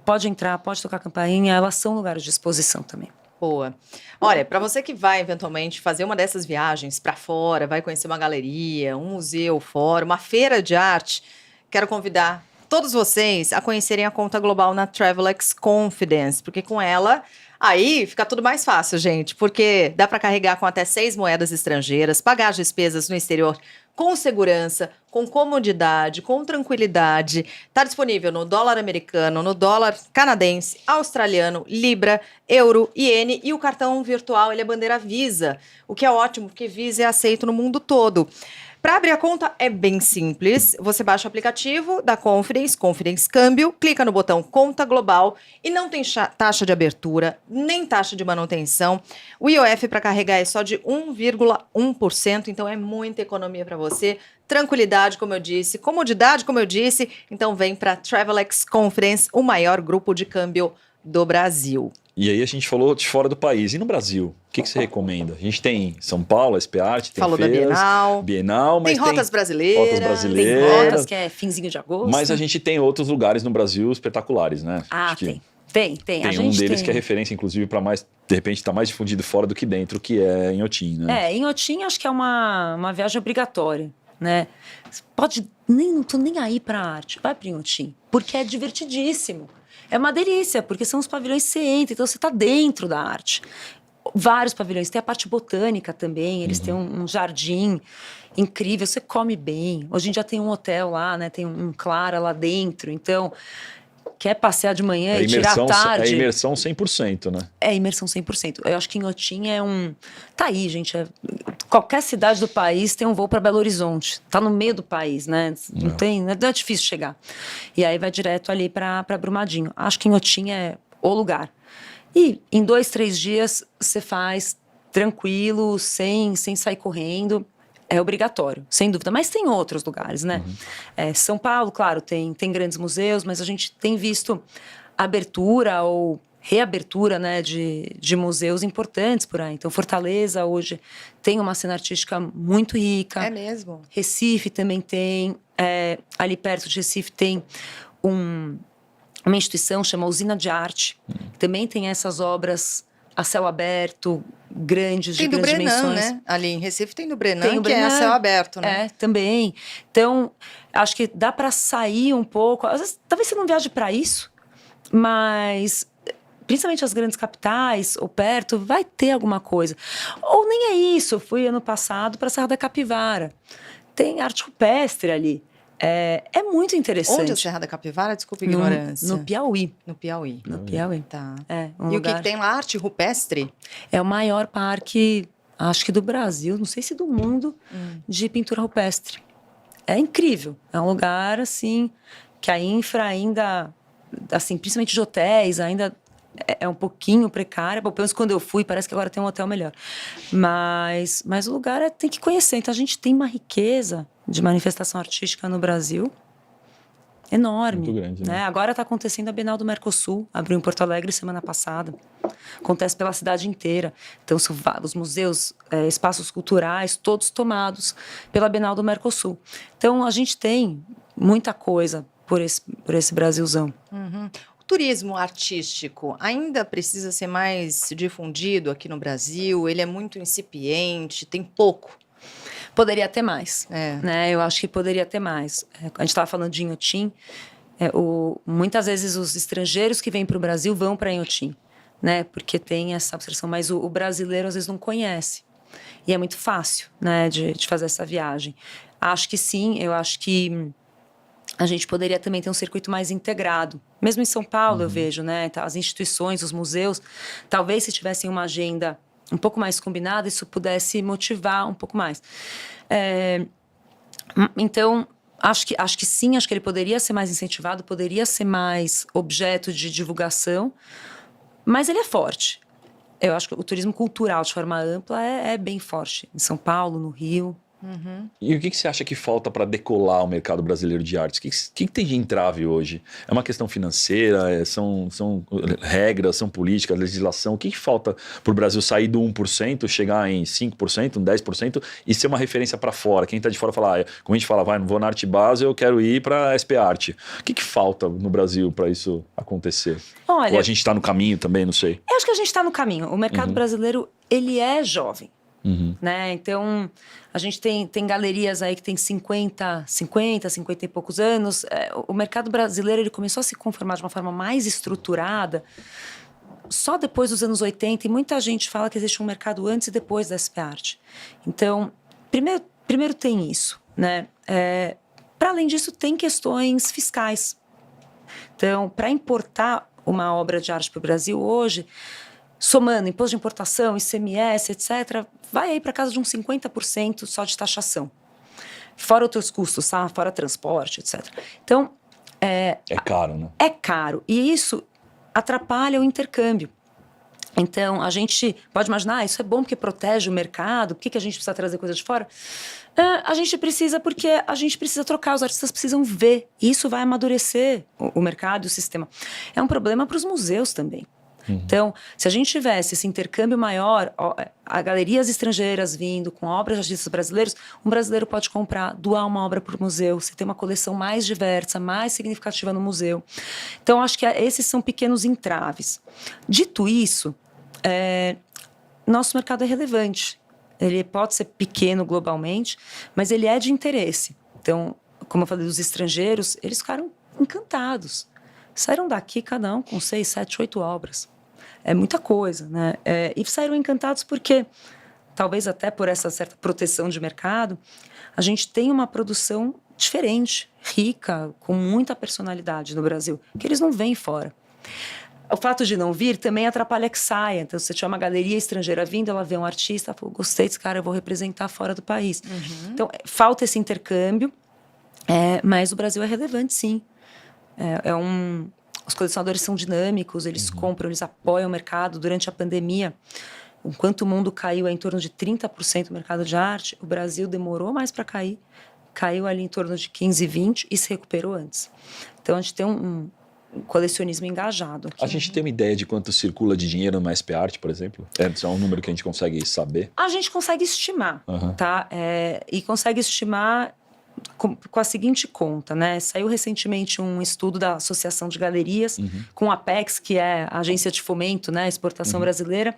pode entrar, pode tocar campainha, elas são lugares de exposição também. Boa. Olha, para você que vai eventualmente fazer uma dessas viagens para fora, vai conhecer uma galeria, um museu fora, uma feira de arte, quero convidar todos vocês a conhecerem a conta global na Travelex Confidence, porque com ela, aí fica tudo mais fácil, gente, porque dá para carregar com até 6 moedas estrangeiras, pagar as despesas no exterior com segurança, com comodidade, com tranquilidade. Está disponível no dólar americano, no dólar canadense, australiano, libra, euro, iene, e o cartão virtual ele é bandeira Visa, o que é ótimo, porque Visa é aceito no mundo todo. Para abrir a conta é bem simples, você baixa o aplicativo da Confidence Câmbio, clica no botão Conta Global e não tem taxa de abertura, nem taxa de manutenção. O IOF para carregar é só de 1,1%, então é muita economia para você. Tranquilidade, como eu disse, comodidade, como eu disse, então vem para Travelex Confidence, o maior grupo de câmbio do Brasil. E aí a gente falou de fora do país. E no Brasil, o que você recomenda? A gente tem São Paulo, SP Arte, tem Falou feiras, da Bienal, mas tem rotas brasileiras. Tem rotas que é finzinho de agosto. Mas a gente tem outros lugares no Brasil espetaculares, né? Tem. Tem um deles que é referência, inclusive, para mais, de repente, está mais difundido fora do que dentro, que é Inhotim, né? Inhotim acho que é uma viagem obrigatória, né? Não tô nem aí pra arte, vai para Inhotim, porque é divertidíssimo. É uma delícia, porque são os pavilhões que você entra, então você está dentro da arte. Vários pavilhões, tem a parte botânica também, eles têm um jardim incrível, você come bem. Hoje em dia tem um hotel lá, né? Tem um Clara lá dentro, então... Quer passear de manhã e tirar à tarde... É imersão 100%, né? É imersão 100%. Eu acho que Inhotim é um... Tá aí, gente. Qualquer cidade do país tem um voo para Belo Horizonte. Tá no meio do país, né? Não é difícil chegar. E aí vai direto ali para Brumadinho. Acho que Inhotim é o lugar. E em 2, 3 dias você faz tranquilo, sem sair correndo. É obrigatório, sem dúvida. Mas tem outros lugares, né? São Paulo, claro, tem grandes museus, mas a gente tem visto abertura ou reabertura, né, de museus importantes por aí. Então, Fortaleza hoje tem uma cena artística muito rica. É mesmo? Recife também tem. Ali perto de Recife tem uma instituição, chama Usina de Arte. Também tem essas obras a céu aberto, grandes, Tem de do grandes Brenan, dimensões. né? Ali em Recife tem do Brenan, Tem o que é a Brenan, céu aberto, né? É, também. Então, acho que dá para sair um pouco. Às vezes, talvez você não viaje para isso, mas principalmente as grandes capitais ou perto, vai ter alguma coisa. Ou nem é isso. Eu fui ano passado para a Serra da Capivara. Tem arte rupestre ali. É muito interessante. Onde é a Serra da Capivara? Desculpa a No, ignorância. no Piauí. No Piauí. No Piauí. Tá. É, um E o que lugar... que tem lá? Arte rupestre? É o maior parque, acho que do Brasil, não sei se do mundo, de pintura rupestre. É incrível. É um lugar, assim, que a infra ainda, assim, principalmente de hotéis, ainda é um pouquinho precária. Bom, pelo menos quando eu fui, parece que agora tem um hotel melhor. Mas o lugar tem que conhecer. Então, a gente tem uma riqueza de manifestação artística no Brasil enorme. Muito grande, né? Agora está acontecendo a Bienal do Mercosul, abriu em Porto Alegre semana passada. Acontece pela cidade inteira. Então, são os museus, espaços culturais, todos tomados pela Bienal do Mercosul. Então, a gente tem muita coisa por esse Brasilzão. O turismo artístico ainda precisa ser mais difundido aqui no Brasil? Ele é muito incipiente, tem pouco. Poderia ter mais, É. né? Eu acho que poderia ter mais. A gente estava falando de Inhotim. Muitas vezes os estrangeiros que vêm para o Brasil vão para Inhotim, né? Porque tem essa obsessão, mas o brasileiro às vezes não conhece. E é muito fácil, né, de fazer essa viagem. Acho que sim, eu acho que a gente poderia também ter um circuito mais integrado. Mesmo em São Paulo, eu vejo, né? As instituições, os museus, talvez se tivessem uma agenda um pouco mais combinada, isso pudesse motivar um pouco mais. Então, acho que sim, acho que ele poderia ser mais incentivado, poderia ser mais objeto de divulgação, mas ele é forte. Eu acho que o turismo cultural, de forma ampla, é bem forte. Em São Paulo, no Rio. E o que você acha que falta para decolar o mercado brasileiro de artes? O que tem de entrave hoje? É uma questão financeira? São regras, são políticas, legislação? O que falta para o Brasil sair do 1%, chegar em 5%, 10% e ser uma referência para fora? Quem está de fora fala, como a gente fala, não vou na Arte Basel, eu quero ir para a SP Arte. O que falta no Brasil para isso acontecer? Olha, ou a gente está no caminho também, não sei. Eu acho que a gente está no caminho. O mercado brasileiro, ele é jovem. Né? Então, a gente tem galerias aí que tem 50 e poucos anos. O mercado brasileiro ele começou a se conformar de uma forma mais estruturada só depois dos anos 80, e muita gente fala que existe um mercado antes e depois da SP Art. Então, primeiro tem isso, né? Para além disso, tem questões fiscais. Então, para importar uma obra de arte para o Brasil hoje, somando imposto de importação, ICMS, etc., vai aí para casa de uns 50% só de taxação. Fora outros custos, tá? Fora transporte, etc. Então, é caro, né? É caro. E isso atrapalha o intercâmbio. Então, a gente pode imaginar, isso é bom porque protege o mercado, por que a gente precisa trazer coisa de fora? A gente precisa porque a gente precisa trocar, os artistas precisam ver. E isso vai amadurecer o mercado e o sistema. É um problema para os museus também. Então, se a gente tivesse esse intercâmbio maior, a galerias estrangeiras vindo com obras de artistas brasileiros, um brasileiro pode comprar, doar uma obra para o museu, você tem uma coleção mais diversa, mais significativa no museu. Então, acho que esses são pequenos entraves. Dito isso, nosso mercado é relevante. Ele pode ser pequeno globalmente, mas ele é de interesse. Então, como eu falei dos estrangeiros, eles ficaram encantados. Saíram daqui cada um com 6, 7, 8 obras. É muita coisa, né? E saíram encantados porque, talvez até por essa certa proteção de mercado, a gente tem uma produção diferente, rica, com muita personalidade no Brasil, que eles não veem fora. O fato de não vir também atrapalha que saia. Então, se você tiver uma galeria estrangeira vindo, ela vê um artista, fala, gostei desse cara, eu vou representar fora do país. Então, falta esse intercâmbio, mas o Brasil é relevante, sim. Os colecionadores são dinâmicos, eles compram, eles apoiam o mercado. Durante a pandemia, enquanto o mundo caiu em torno de 30% do mercado de arte, o Brasil demorou mais para cair, caiu ali em torno de 15%, 20% e se recuperou antes. Então, a gente tem um colecionismo engajado aqui. A gente tem uma ideia de quanto circula de dinheiro numa SP Art, por exemplo? É um número que a gente consegue saber? A gente consegue estimar, tá? E consegue estimar com a seguinte conta, né? Saiu recentemente um estudo da Associação de Galerias, com a Apex, que é a agência de fomento, né, exportação brasileira,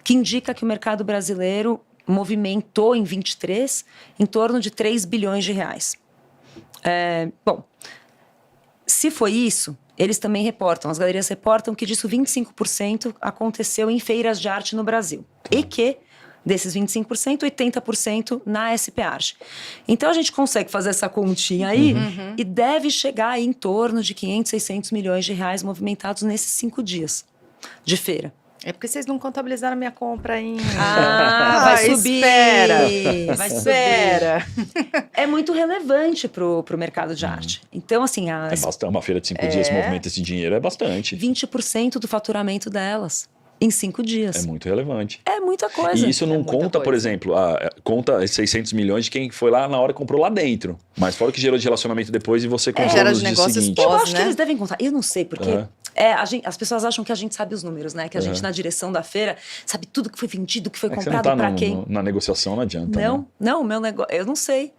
que indica que o mercado brasileiro movimentou em 23 em torno de 3 bilhões de reais. Bom, se foi isso, eles também reportam, as galerias reportam que disso 25% aconteceu em feiras de arte no Brasil. E que, desses 25%, 80% na SP Arte. Então, a gente consegue fazer essa continha aí e deve chegar aí em torno de 500, 600 milhões de reais movimentados nesses 5 dias de feira. É porque vocês não contabilizaram minha compra ainda. Vai subir. Espera. Vai Espera. subir. É muito relevante pro mercado de arte. Então, assim, É bastante, uma feira de 5 dias que movimenta esse dinheiro, é bastante. 20% do faturamento delas em 5 dias. É muito relevante. É muita coisa. E isso não conta, por exemplo, conta 600 milhões de quem foi lá na hora e comprou lá dentro. Mas fora o que gerou de relacionamento depois e você comprou gera nos de dias negócios seguintes. Eu pós, acho que né? eles devem contar. Eu não sei, porque as pessoas acham que a gente sabe os números, né? Que a gente, na direção da feira, sabe tudo que foi vendido, que foi É que comprado você não tá pra quem. na negociação, não adianta. Né? Não, o meu negócio. Eu não sei.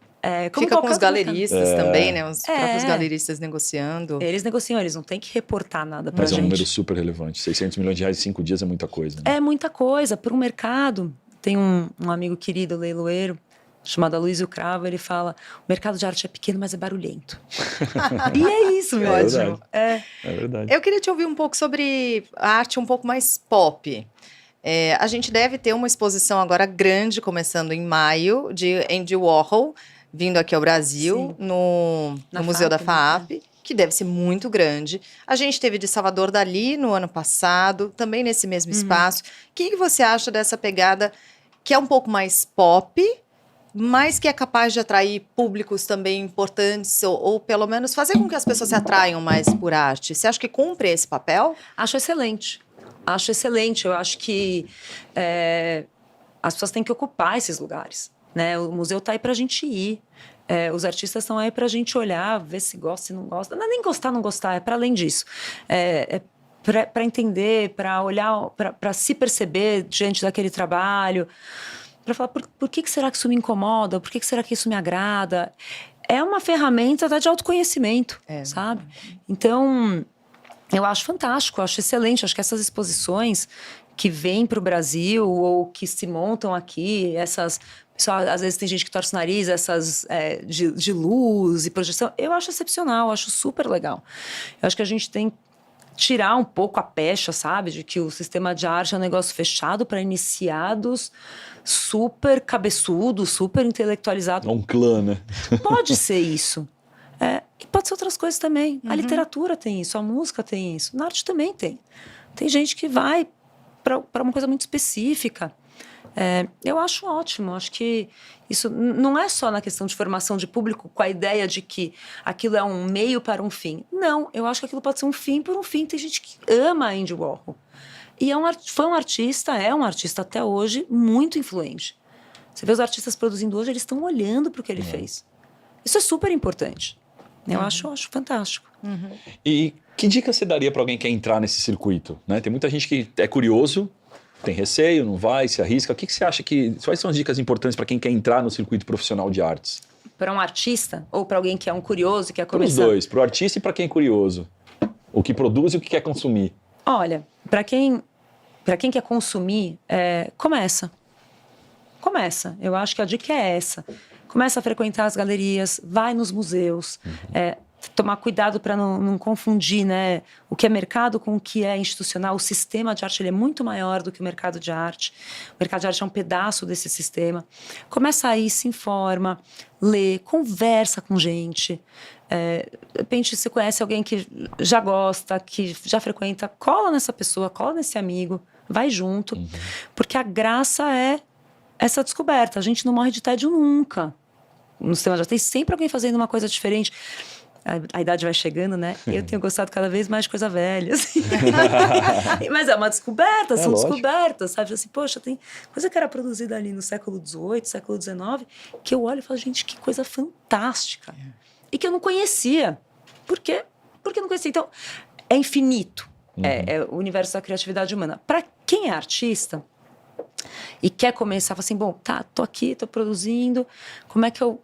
Como Fica com qualquer os outro mercado. galeristas também, né? Os próprios galeristas negociando. Eles negociam, eles não têm que reportar nada pra Mas gente. é um número super relevante. 600 milhões de reais em 5 dias é muita coisa. Né? É muita coisa. Para um mercado, tem um amigo querido, leiloeiro, chamado Aloysio Cravo, ele fala: o mercado de arte é pequeno, mas é barulhento. E é isso, meu Ótimo. É verdade. Eu queria te ouvir um pouco sobre a arte um pouco mais pop. A gente deve ter uma exposição agora grande, começando em maio, de Andy Warhol, vindo aqui ao Brasil, no Museu da FAAP, que deve ser muito grande. A gente teve de Salvador Dalí no ano passado, também nesse mesmo espaço. O que você acha dessa pegada que é um pouco mais pop, mas que é capaz de atrair públicos também importantes, ou pelo menos fazer com que as pessoas se atraiam mais por arte? Você acha que cumpre esse papel? Acho excelente. Eu acho que as pessoas têm que ocupar esses lugares. Né? O museu está aí para a gente ir. Os artistas estão aí para a gente olhar, ver se gosta, se não gosta. Não é nem gostar, não gostar, é para além disso. Para entender, para olhar, para se perceber diante daquele trabalho, para falar por que será que isso me incomoda, por que será que isso me agrada. É uma ferramenta até de autoconhecimento, sabe? Então, eu acho fantástico, eu acho excelente. Acho que essas exposições que vêm para o Brasil ou que se montam aqui, às vezes tem gente que torce o nariz, essas de luz e projeção, eu acho excepcional, eu acho super legal. Eu acho que a gente tem que tirar um pouco a pecha, sabe? De que o sistema de arte é um negócio fechado para iniciados, super cabeçudo, super intelectualizado. É um clã, né? Pode ser isso. E pode ser outras coisas também. A literatura tem isso, a música tem isso, na arte também tem. Tem gente que vai para uma coisa muito específica. Eu acho ótimo, acho que isso não é só na questão de formação de público com a ideia de que aquilo é um meio para um fim. Não, eu acho que aquilo pode ser um fim por um fim. Tem gente que ama Andy Warhol. E foi um artista até hoje muito influente. Você vê os artistas produzindo hoje, eles estão olhando para o que ele fez. Isso é super importante. Eu acho fantástico. E que dica você daria para alguém que quer entrar nesse circuito? Né? Tem muita gente que é curioso, tem receio, não vai, se arrisca. O que você acha quais são as dicas importantes para quem quer entrar no circuito profissional de artes? Para um artista ou para alguém que é um curioso, que quer começar? Para os dois, para o artista e para quem é curioso. O que produz e o que quer consumir. Olha, para quem quer consumir, começa. Eu acho que a dica é essa. Começa a frequentar as galerias, vai nos museus, tomar cuidado para não confundir, né, o que é mercado com o que é institucional. O sistema de arte ele é muito maior do que o mercado de arte. O mercado de arte é um pedaço desse sistema. Começa aí, se informa, lê, conversa com gente. De repente você conhece alguém que já gosta, que já frequenta, cola nessa pessoa, cola nesse amigo, vai junto. Porque a graça é essa descoberta. A gente não morre de tédio nunca. No sistema já tem sempre alguém fazendo uma coisa diferente. A idade vai chegando, né? Eu tenho gostado cada vez mais de coisa velha. Assim. Mas é uma descoberta, são descobertas, sabe? Assim, poxa, tem coisa que era produzida ali no século XVIII, século XIX, que eu olho e falo, gente, que coisa fantástica. E que eu não conhecia. Por quê? Porque eu não conhecia. Então, é infinito. É o universo da criatividade humana. Para quem é artista e quer começar, fala assim, bom, tô aqui, tô produzindo, como é que eu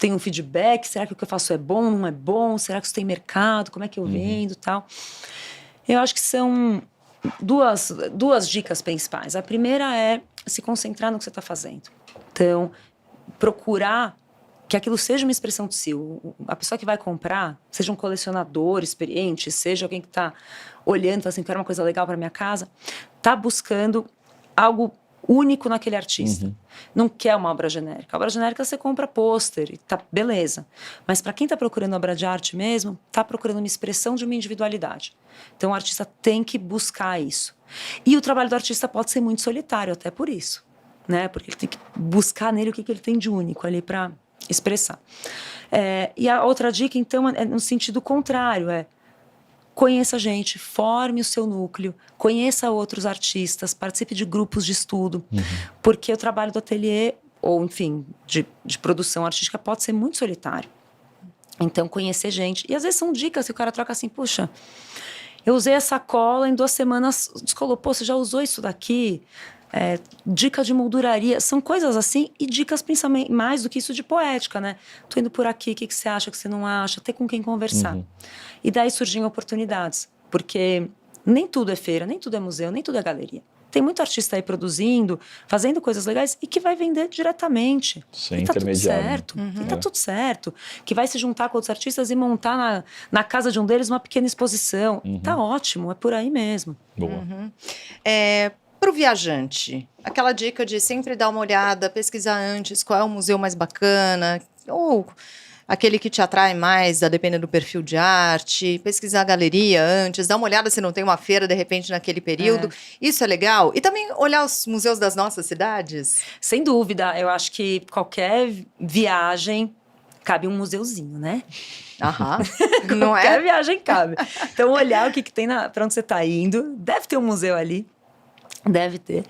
tenho um feedback, será que o que eu faço é bom, não é bom? Será que isso tem mercado? Como é que eu vendo e tal? Eu acho que são duas dicas principais. A primeira é se concentrar no que você está fazendo. Então, procurar que aquilo seja uma expressão de si. A pessoa que vai comprar, seja um colecionador experiente, seja alguém que está olhando e fala assim, quero uma coisa legal para minha casa, está buscando algo único naquele artista. Não quer uma obra genérica. A obra genérica você compra pôster e tá beleza. Mas para quem está procurando obra de arte mesmo, está procurando uma expressão de uma individualidade. Então o artista tem que buscar isso. E o trabalho do artista pode ser muito solitário, até por isso, né? Porque ele tem que buscar nele o que ele tem de único ali para expressar. E a outra dica, então, é no sentido contrário, conheça gente, forme o seu núcleo, conheça outros artistas, participe de grupos de estudo, porque o trabalho do ateliê, ou enfim, de produção artística pode ser muito solitário. Então, conhecer gente. E às vezes são dicas que o cara troca assim, puxa, eu usei essa cola, em 2 semanas descolou, pô, você já usou isso daqui? Dica de molduraria, são coisas assim, e dicas principalmente mais do que isso de poética, né? Tô indo por aqui, o que você acha, o que você não acha, ter com quem conversar. E daí surgem oportunidades, porque nem tudo é feira, nem tudo é museu, nem tudo é galeria. Tem muito artista aí produzindo, fazendo coisas legais e que vai vender diretamente. Sem e tá tudo intermediário. certo, e tá tudo certo. Que vai se juntar com outros artistas e montar na casa de um deles uma pequena exposição. Tá ótimo, é por aí mesmo. Boa. Para o viajante, aquela dica de sempre dar uma olhada, pesquisar antes qual é o museu mais bacana, ou aquele que te atrai mais, a depender do perfil de arte, pesquisar a galeria antes, dar uma olhada se não tem uma feira, de repente, naquele período. Isso é legal. E também olhar os museus das nossas cidades. Sem dúvida, eu acho que qualquer viagem cabe um museuzinho, né? Aham. Não é? Qualquer viagem cabe. Então, olhar o que tem para onde você está indo, deve ter um museu ali. Deve ter.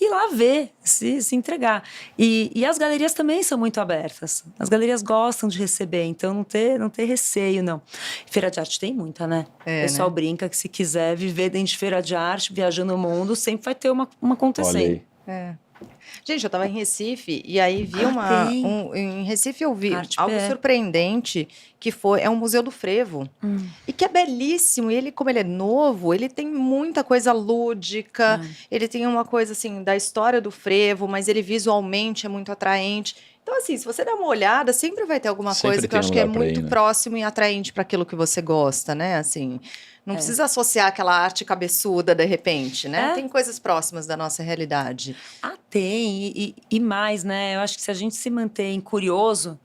E lá ver, se entregar. E as galerias também são muito abertas. As galerias gostam de receber, então não ter receio, não. Feira de arte tem muita, né? O pessoal brinca que se quiser viver dentro de feira de arte, viajando o mundo, sempre vai ter uma acontecendo. Gente, eu estava em Recife e aí vi em Recife eu vi Arte algo PR. surpreendente, que é um museu do frevo. E que é belíssimo. E ele, como ele é novo, ele tem muita coisa lúdica. Ele tem uma coisa, assim, da história do frevo, mas ele visualmente é muito atraente. Então, assim, se você der uma olhada, sempre vai ter alguma Sempre coisa que tem eu acho um que é lugar pra ir, muito né? próximo e atraente para aquilo que você gosta, né? Assim, não precisa associar aquela arte cabeçuda, de repente, né? Tem coisas próximas da nossa realidade. Tem. E mais, né? Eu acho que se a gente se mantém curioso,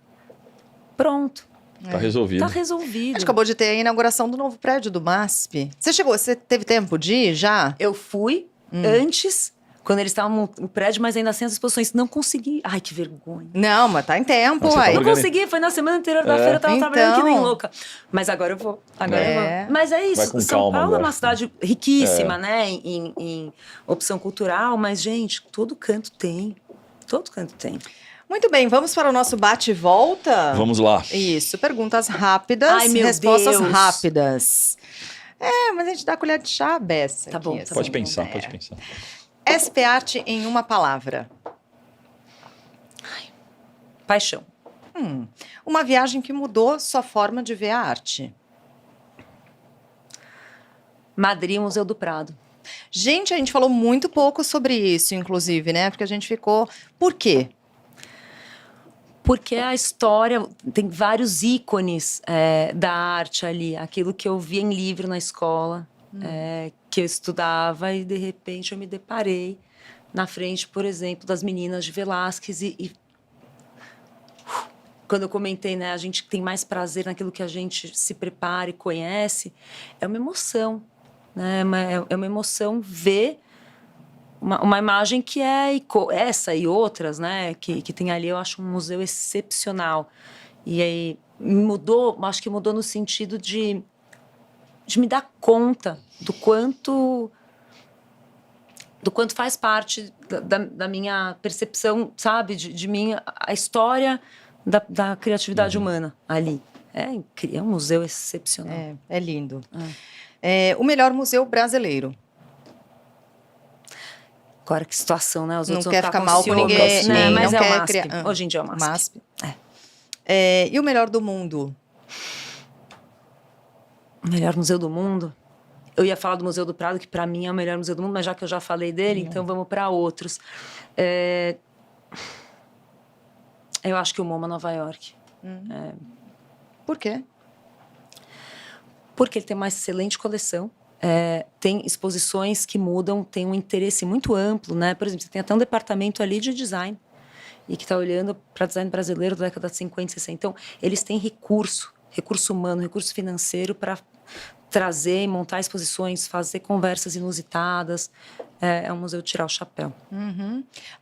pronto. Tá resolvido. Tá resolvido. A gente acabou de ter a inauguração do novo prédio do MASP. Você teve tempo de ir já? Eu fui antes, quando eles estavam no prédio, mas ainda sem as exposições. Não consegui. Ai, que vergonha. Não, mas tá em tempo, Você tá aí. Não consegui, foi na semana anterior da feira, eu tava trabalhando que nem louca. Mas agora eu vou, eu vou. Mas é Vai isso, com São calma Paulo é agora. uma cidade riquíssima, né, em opção cultural, mas, gente, todo canto tem. Todo canto tem. Muito bem, vamos para o nosso bate e volta? Vamos lá. Isso, perguntas rápidas, Ai, meu respostas Deus. rápidas. Mas a gente dá a colher de chá à beça. Tá bom, aqui, tá Pode bom. pensar, pode pensar. SP Arte em uma palavra. Paixão. Uma viagem que mudou sua forma de ver a arte. Madrid, Museu do Prado. Gente, a gente falou muito pouco sobre isso, inclusive, né? Porque a gente ficou... Por quê? Porque a história tem vários ícones da arte ali. Aquilo que eu via em livro na escola, que eu estudava e, de repente, eu me deparei na frente, por exemplo, das meninas de Velázquez quando eu comentei, né, a gente tem mais prazer naquilo que a gente se prepara e conhece, é uma emoção, né? É uma emoção ver uma imagem que é essa e outras, né, que tem ali. Eu acho um museu excepcional. E aí mudou, acho que mudou no sentido de me dar conta do quanto faz parte da minha percepção, sabe, de minha, a história da criatividade humana ali. É um museu excepcional. É lindo. O melhor museu brasileiro. Agora, que situação, né? Os Não outros quer vão ficar com mal com ciúmes, ninguém, né? Mas não é o quer MASP. criar- Hoje em dia é o MASP. E o melhor do mundo? O melhor museu do mundo? Eu ia falar do Museu do Prado, que para mim é o melhor museu do mundo, mas já que eu já falei dele, então vamos para outros. Eu acho que o MoMA Nova York. Por quê? Porque ele tem uma excelente coleção. Tem exposições que mudam, tem um interesse muito amplo, né? Por exemplo, você tem até um departamento ali de design e que está olhando para design brasileiro da década de 50 e 60. Então, eles têm recurso humano, recurso financeiro para trazer e montar exposições, fazer conversas inusitadas. É um museu de tirar o chapéu.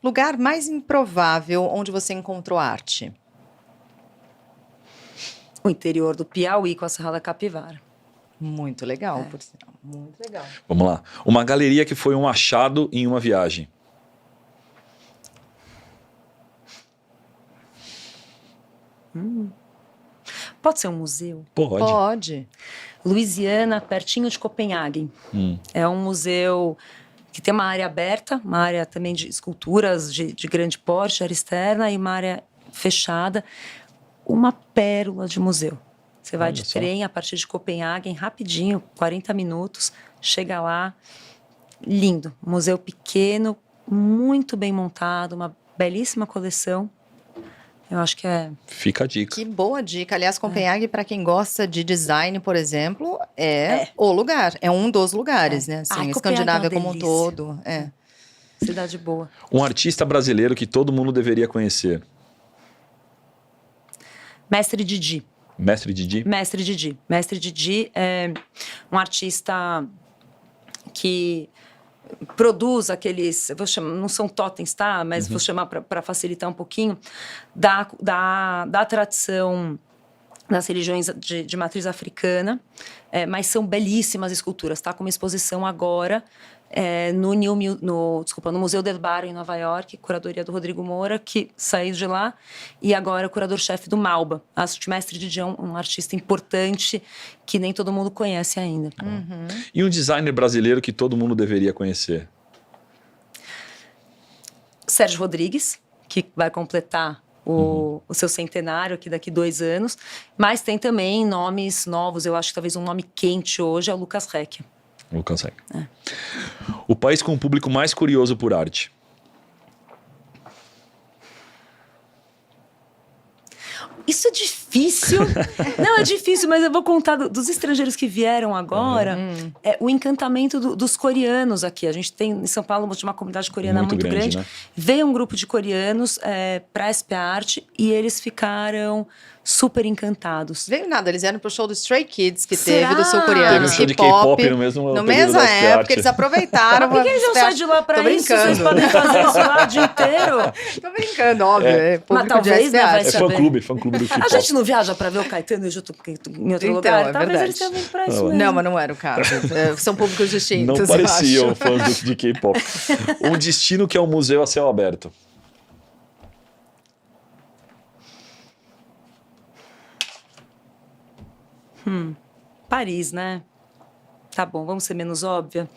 Lugar mais improvável onde você encontrou arte? O interior do Piauí com a Serra da Capivara. Muito legal, por sinal. Muito legal. Vamos lá. Uma galeria que foi um achado em uma viagem. Pode ser um museu? Pode. Louisiana, pertinho de Copenhague. É um museu que tem uma área aberta, uma área também de esculturas de grande porte, área externa, e uma área fechada. Uma pérola de museu. Você vai de trem a partir de Copenhague, rapidinho, 40 minutos, chega lá, lindo. Museu pequeno, muito bem montado, uma belíssima coleção. Eu acho que Fica a dica. Que boa dica. Aliás, Copenhague, para quem gosta de design, por exemplo, é o lugar. É um dos lugares, né? Assim, Escandinávia como um todo. Cidade boa. Um artista brasileiro que todo mundo deveria conhecer. Mestre Didi. Mestre Didi? Mestre Didi. Mestre Didi é um artista que produz aqueles, eu vou chamar, não são totens, tá? Mas vou chamar para facilitar um pouquinho, da tradição das religiões de matriz africana, mas são belíssimas esculturas, tá? Com uma exposição agora no Museu del Barrio, em Nova York, curadoria do Rodrigo Moura, que saiu de lá, e agora é o curador-chefe do Malba. Acho que o Mestre Didi é um artista importante que nem todo mundo conhece ainda. E um designer brasileiro que todo mundo deveria conhecer? Sérgio Rodrigues, que vai completar o seu centenário aqui daqui 2 anos, mas tem também nomes novos. Eu acho que talvez um nome quente hoje é o Lucas Recchia. Lucas Recchia. O país com o público mais curioso por arte? Isso é difícil. Não, é difícil, mas eu vou contar dos estrangeiros que vieram agora. O encantamento dos coreanos aqui. A gente tem em São Paulo uma comunidade coreana muito grande. Né? Veio um grupo de coreanos para a SP Arte e eles ficaram super encantados. Veio nada, eles vieram pro show do Stray Kids, que Será? teve do sul-coreano. Teve um show de K-pop no mesma época, eles aproveitaram. Por que eles não saem de lá pra Tô isso? brincando. Vocês podem fazer isso lá o dia inteiro. Tô brincando, óbvio. Mas talvez, né, vai É saber. fã-clube do K-pop. A gente não viaja pra ver o Caetano junto em outro lugar? Talvez verdade. eles tenham vindo pra isso mesmo. Não, mas não era o caso. São públicos distintos, Não eu pareciam acho. fãs de K-pop. Um destino que é um museu a céu aberto. Paris, né? Tá bom, vamos ser menos óbvia.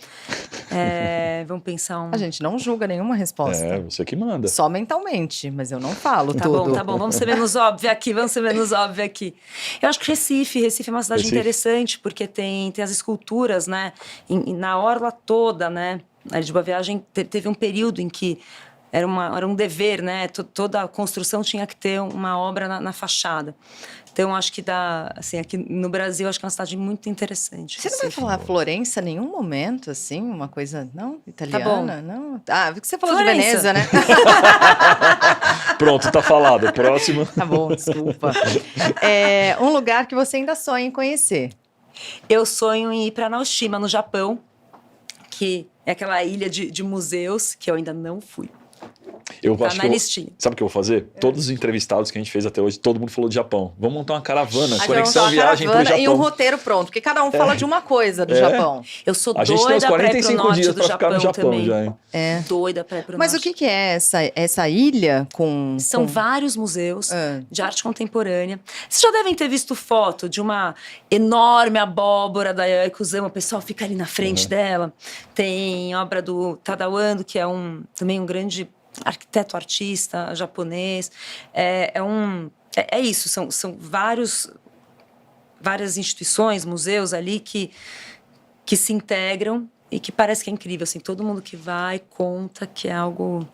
Vamos pensar um... A gente não julga nenhuma resposta. Você que manda. Só mentalmente, mas eu não falo tudo. Tá bom, vamos ser menos óbvia aqui, Eu acho que Recife é uma cidade interessante, porque tem as esculturas, né? Na orla toda, né? A de Boa Viagem teve um período em que era um dever, né? Toda a construção tinha que ter uma obra na fachada. Então, acho que assim, aqui no Brasil, acho que é uma cidade muito interessante. Você não vai falar Florença em nenhum momento, assim? Uma coisa, não? Italiana? Tá bom. Não? Ah, vi que você falou Florença. de Veneza, né? Pronto, tá falado. Próximo. Tá bom, desculpa. Um lugar que você ainda sonha em conhecer. Eu sonho em ir para Naoshima, no Japão, que é aquela ilha de museus que eu ainda não fui. Eu Tá acho na que listinha. sabe o que eu vou fazer? Todos os entrevistados que a gente fez até hoje, todo mundo falou de Japão. Vamos montar uma caravana, Aí conexão vamos falar viagem pro caravana Japão. e um roteiro pronto, porque cada um fala de uma coisa do Japão. Eu sou A gente tem uns doida pra ir pro 45 norte dias do pra ficar no Japão também. já, hein? Doida pra ir pro Mas norte. o que é essa ilha com... São vários museus Ah. de arte contemporânea. Vocês já devem ter visto foto de uma enorme abóbora da Yayoi Kusama. O pessoal fica ali na frente dela. Tem obra do Tadao Ando, que é também um grande arquiteto, artista japonês. É É isso, são várias instituições, museus ali que se integram e que parece que é incrível, assim, todo mundo que vai conta que é algo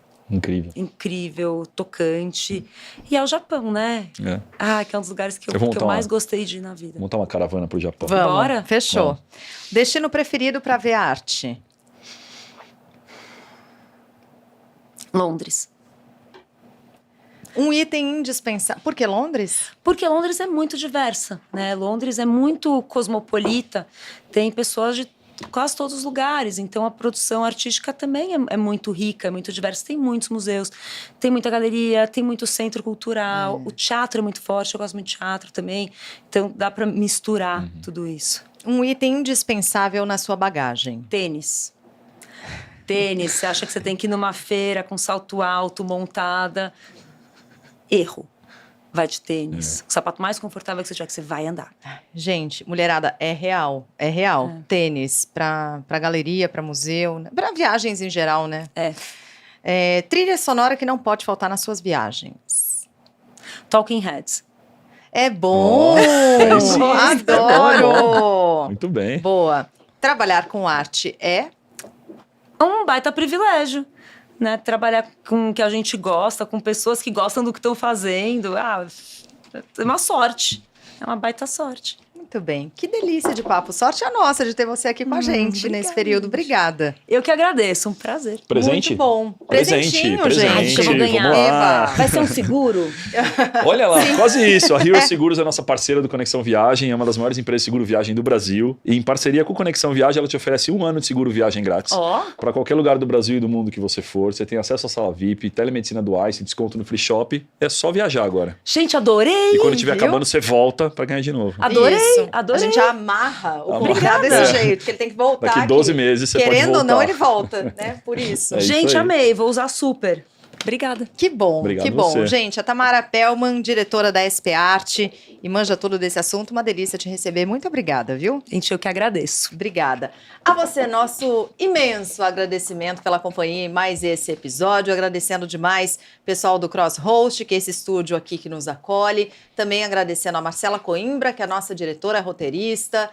incrível, tocante. E é o Japão, né? Que é um dos lugares que eu mais gostei de ir na vida. Vamos montar uma caravana pro Japão. Vamos, bora? Fechou. Vamos. Destino preferido para ver arte? Londres. Um item indispensável. Por que Londres? Porque Londres é muito diversa, né? Londres é muito cosmopolita, tem pessoas de quase todos os lugares, então a produção artística também é muito rica, é muito diversa, tem muitos museus, tem muita galeria, tem muito centro cultural, o teatro é muito forte, eu gosto muito de teatro também, então dá para misturar tudo isso. Um item indispensável na sua bagagem? Tênis, você acha que você tem que ir numa feira com salto alto, montada, erro. Vai de tênis. O sapato mais confortável que você tiver, que você vai andar. Gente, mulherada, é real. Tênis pra galeria, pra museu, né? Pra viagens em geral, né? Trilha sonora que não pode faltar nas suas viagens. Talking Heads. É bom! Sim, Adoro! Muito bem. Boa. Trabalhar com arte é? Um baita privilégio. Né, trabalhar com o que a gente gosta, com pessoas que gostam do que estão fazendo. É uma sorte. É uma baita sorte. Muito bem. Que delícia de papo. Sorte a nossa de ter você aqui com a gente obrigada, nesse período. Obrigada. Eu que agradeço. Um prazer. Presente? Muito bom. Presente, Presentinho, presente. gente. Acho que eu vou ganhar. Vamos lá. Vai ser um seguro? Olha lá, quase isso. A Hero Seguros é nossa parceira do Conexão Viagem, é uma das maiores empresas de seguro viagem do Brasil. E em parceria com o Conexão Viagem, ela te oferece 1 ano de seguro viagem grátis. Para qualquer lugar do Brasil e do mundo que você for. Você tem acesso à sala VIP, telemedicina do Ice, desconto no free shop. É só viajar agora. Gente, adorei! E quando estiver viu? acabando, você volta para ganhar de novo. Adorei! Isso. Adorei! A gente amarra o Amarra. convidado desse É. jeito, que ele tem que voltar. Daqui 12 aqui. meses você pode Querendo ou não, voltar. ele volta, né? Por isso. É isso Gente, aí. amei. Vou usar super. Obrigada. Que bom, Obrigado que bom. você. Gente, a Tamara Pellman, diretora da SP Arte e manja tudo desse assunto, uma delícia te receber. Muito obrigada, viu? Gente, eu que agradeço. Obrigada. A você, nosso imenso agradecimento pela companhia em mais esse episódio. Agradecendo demais o pessoal do Cross Host, que é esse estúdio aqui que nos acolhe. Também agradecendo a Marcela Coimbra, que é a nossa diretora, roteirista,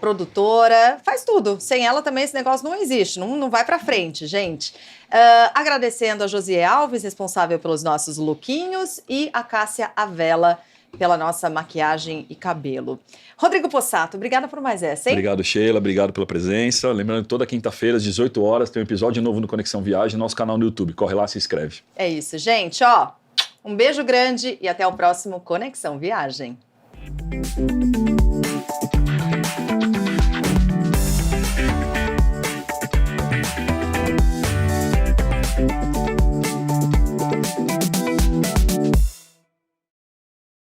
produtora, faz tudo. Sem ela também esse negócio não existe, não vai pra frente, gente. Agradecendo a Josié Alves, responsável pelos nossos lookinhos, e a Cássia Avella pela nossa maquiagem e cabelo. Rodrigo Possato, obrigada por mais essa, hein? Obrigado, Sheila. Obrigado pela presença. Lembrando que toda quinta-feira, às 18 horas, tem um episódio novo no Conexão Viagem, no nosso canal no YouTube. Corre lá, se inscreve. É isso, gente. Ó, um beijo grande e até o próximo Conexão Viagem.